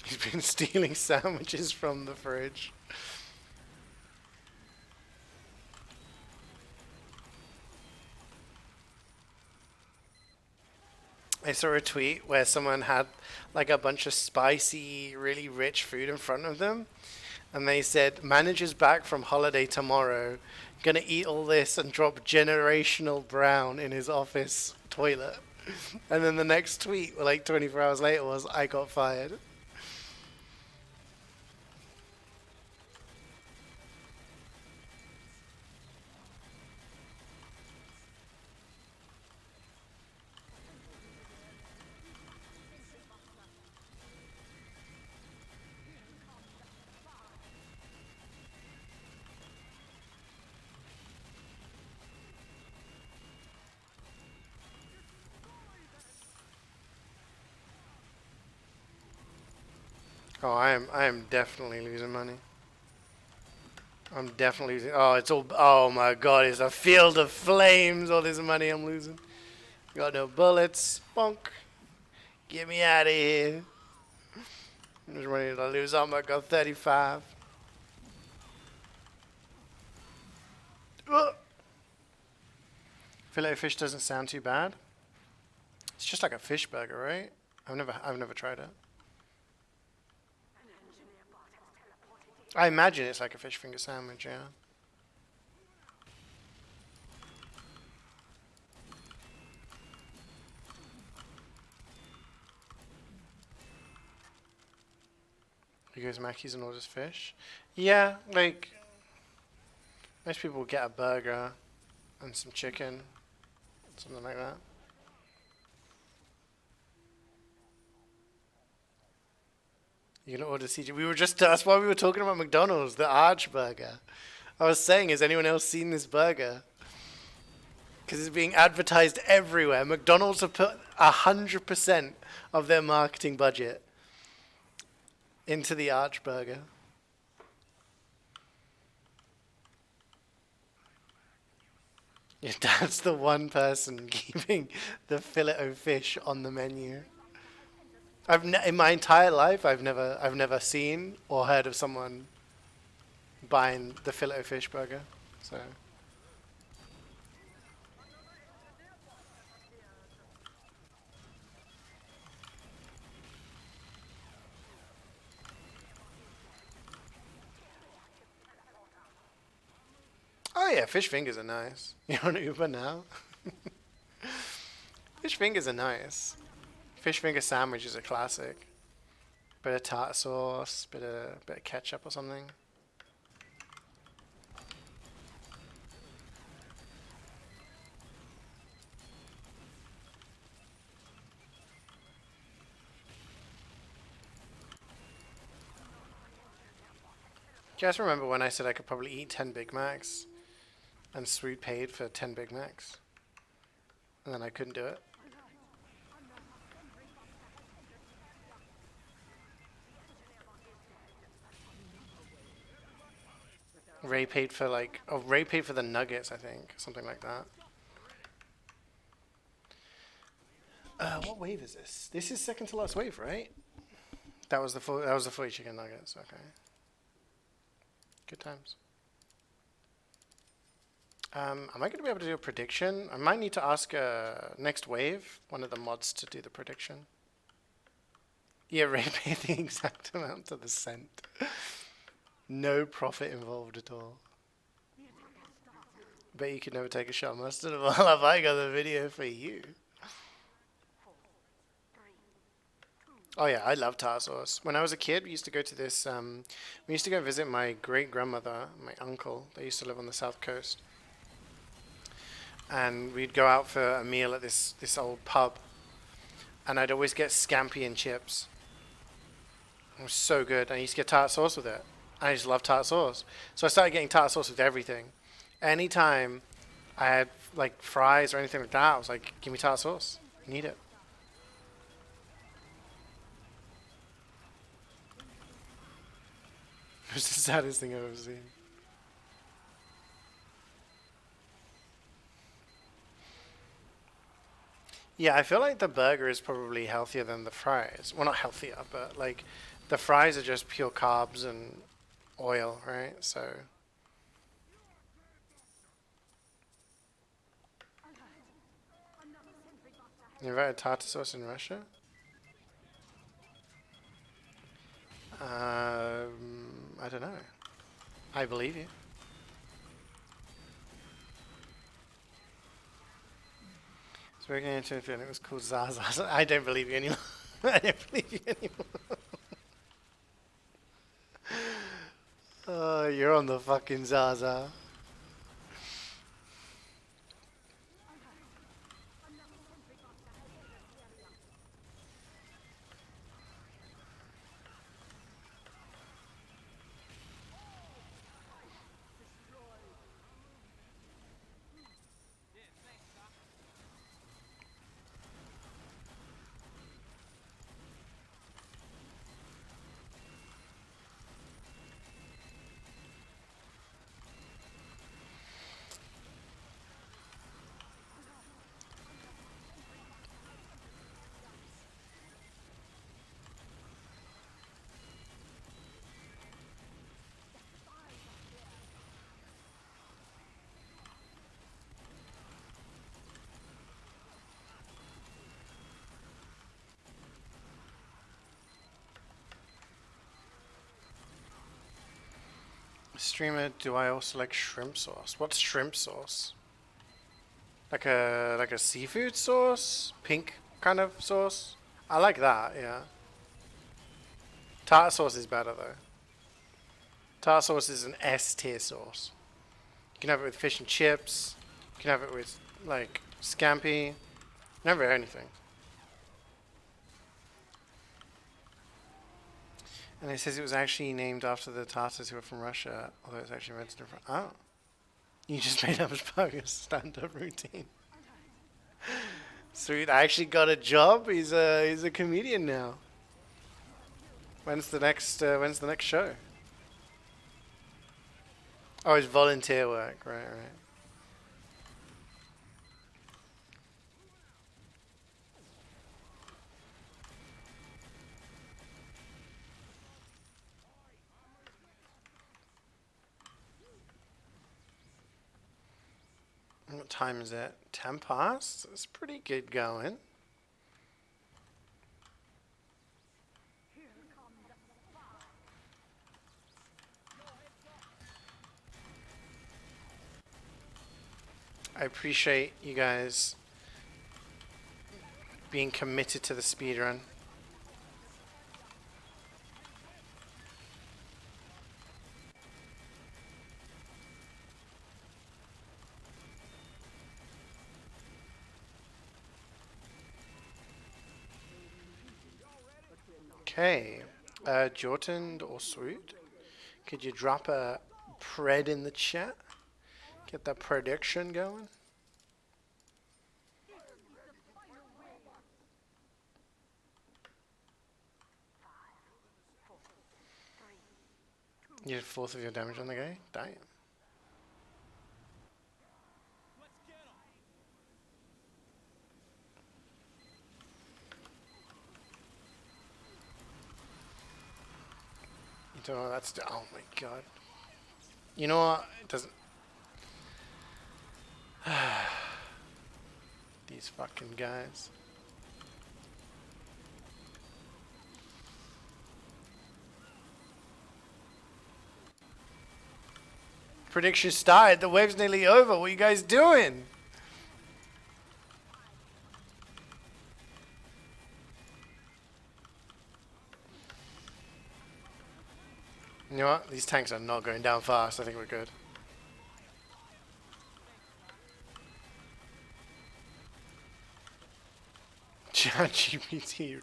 He's been stealing sandwiches from the fridge. I saw a tweet where someone had like a bunch of spicy, really rich food in front of them. And they said, manager's back from holiday tomorrow. Gonna eat all this and drop generational brown in his office toilet. And then the next tweet, like 24 hours later, was, I got fired. Oh, I am definitely losing money. I'm definitely losing. Oh, it's all. Oh my God! It's a field of flames. All this money I'm losing. Got no bullets. Bonk. Get me out of here. I'm just ready to lose armor. Got 35. Ugh. Filet fish doesn't sound too bad. It's just like a fish burger, right? I've never tried it. I imagine it's like a fish finger sandwich, yeah. He goes Mackey's and orders fish. Yeah, like most people get a burger and some chicken, something like that. You're gonna order CeeJaey. We were just that's why we were talking about McDonald's, the Arch Burger. I was saying, has anyone else seen this burger? Because it's being advertised everywhere. McDonald's have put 100% of their marketing budget into the Arch Burger. Your dad's the one person keeping the Filet-O-Fish on the menu. In my entire life, I've never seen or heard of someone buying the Filet-O-Fish burger. So. Oh yeah, fish fingers are nice. You on Uber now? Fish fingers are nice. Fish finger sandwich is a classic. Bit of tartar sauce, bit of ketchup or something. Do you guys remember when I said I could probably eat 10 Big Macs? And Sweet paid for 10 Big Macs? And then I couldn't do it? Ray paid for Ray paid for the nuggets, I think. Something like that. What wave is this? This is second to last wave, right? That was the 40 chicken nuggets, okay. Good times. Am I going to be able to do a prediction? I might need to ask next wave, one of the mods, to do the prediction. Yeah, Ray paid the exact amount to the cent. No profit involved at all. Bet you could never take a shot of mustard. Well, have I got the video for you? Oh yeah, I love tartar sauce. When I was a kid, we used to go to this. We used to go visit my great grandmother, my uncle. They used to live on the south coast, and we'd go out for a meal at this old pub, and I'd always get scampi and chips. It was so good. I used to get tartar sauce with it. I just love tartar sauce, so I started getting tartar sauce with everything. Anytime I had like fries or anything like that, I was like, "Give me tartar sauce. I need it." It was the saddest thing I've ever seen. Yeah, I feel like the burger is probably healthier than the fries. Well, not healthier, but like the fries are just pure carbs and oil, right? So. You invented tartar sauce in Russia? I don't know. I believe you. So we're going into it and it was called Zaza. I don't believe you anymore. I don't believe you anymore. Oh, you're on the fucking Zaza. Streamer, do I also like shrimp sauce? What's shrimp sauce? Like a seafood sauce? Pink kind of sauce? I like that, yeah. Tartar sauce is better though. Tartar sauce is an S tier sauce. You can have it with fish and chips. You can have it with like scampi. Never anything. And it says it was actually named after the Tartars who were from Russia, although it's actually registered from. Oh, you just made up a stand-up routine. Sweet, I actually got a job. He's a comedian now. When's the next show? Oh, it's volunteer work. Right. What time is it? 10 past? It's pretty good going. I appreciate you guys being committed to the speedrun. Okay, Jordan or Swoot, could you drop a pred in the chat? Get that prediction going. You did a fourth of your damage on the guy? Damn. You don't know that's. Oh my god. You know what? It doesn't. These fucking guys. Prediction started. The wave's nearly over. What are you guys doing? You know what? These tanks are not going down fast. I think we're good. ChatGPT.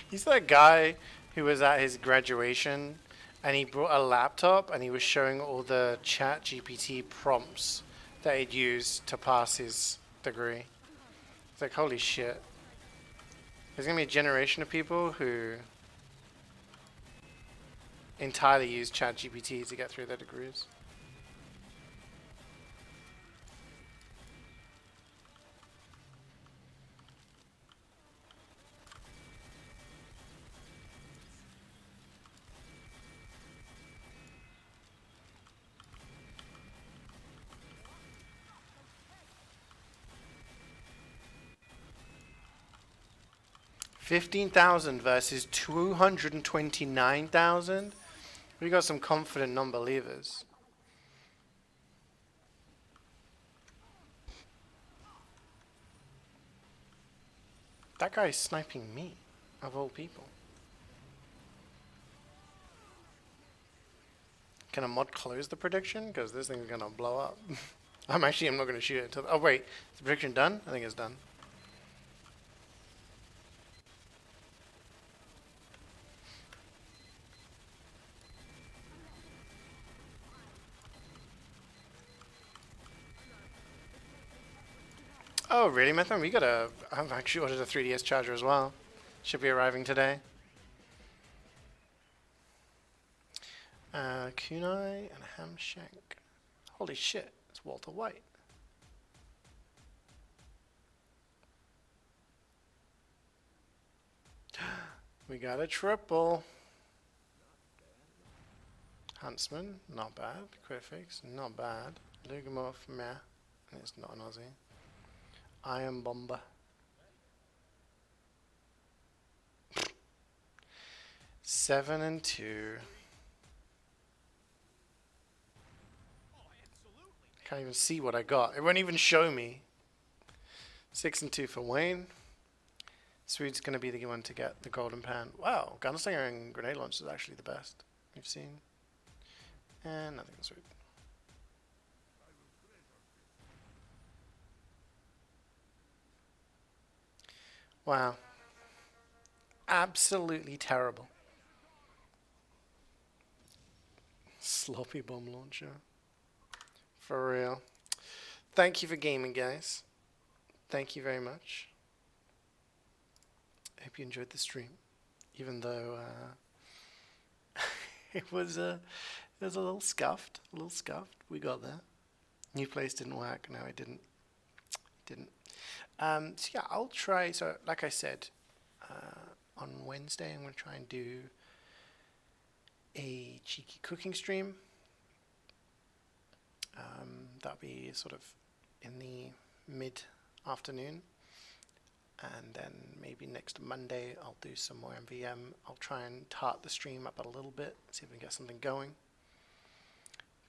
He's that guy who was at his graduation and he brought a laptop and he was showing all the ChatGPT prompts that he'd used to pass his degree. It's like, holy shit. There's going to be a generation of people who entirely use ChatGPT to get through their degrees. $15,000 versus 229,000. We got some confident non-believers. That guy is sniping me, of all people. Can a mod close the prediction? Because this thing's gonna blow up. I'm not gonna shoot it until. Oh wait, is the prediction done? I think it's done. Oh really, Methan? I've actually ordered a 3DS charger as well. Should be arriving today. Kunai and Hamshank. Holy shit, it's Walter White. We got a triple. Huntsman, not bad. Quitfix, not bad. Lugamorph, meh. It's not an Aussie. Iron Bomber. 7 and 2. Can't even see what I got. It won't even show me. 6 and 2 for Wayne. Swede's going to be the one to get the golden pan. Wow, gunslinger and grenade launch is actually the best we've seen. And nothing in Swede. Wow. Absolutely terrible. Sloppy bomb launcher. For real. Thank you for gaming, guys. Thank you very much. I hope you enjoyed the stream, even though it was a little scuffed. A little scuffed. We got there. New place didn't work. No, it didn't. So yeah, I'll try. So like I said, on Wednesday I'm going to try and do a cheeky cooking stream. That'll be sort of in the mid-afternoon. And then maybe next Monday I'll do some more MvM. I'll try and tart the stream up a little bit, see if we can get something going.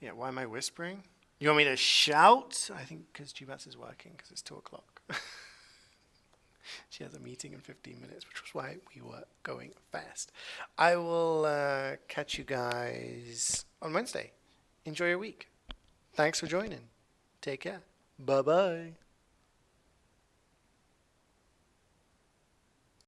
Yeah, why am I whispering? You want me to shout? I think because GBats is working, because it's 2 o'clock. She has a meeting in 15 minutes, which was why we were going fast. I will catch you guys on Wednesday. Enjoy your week. Thanks for joining. Take care. Bye-bye.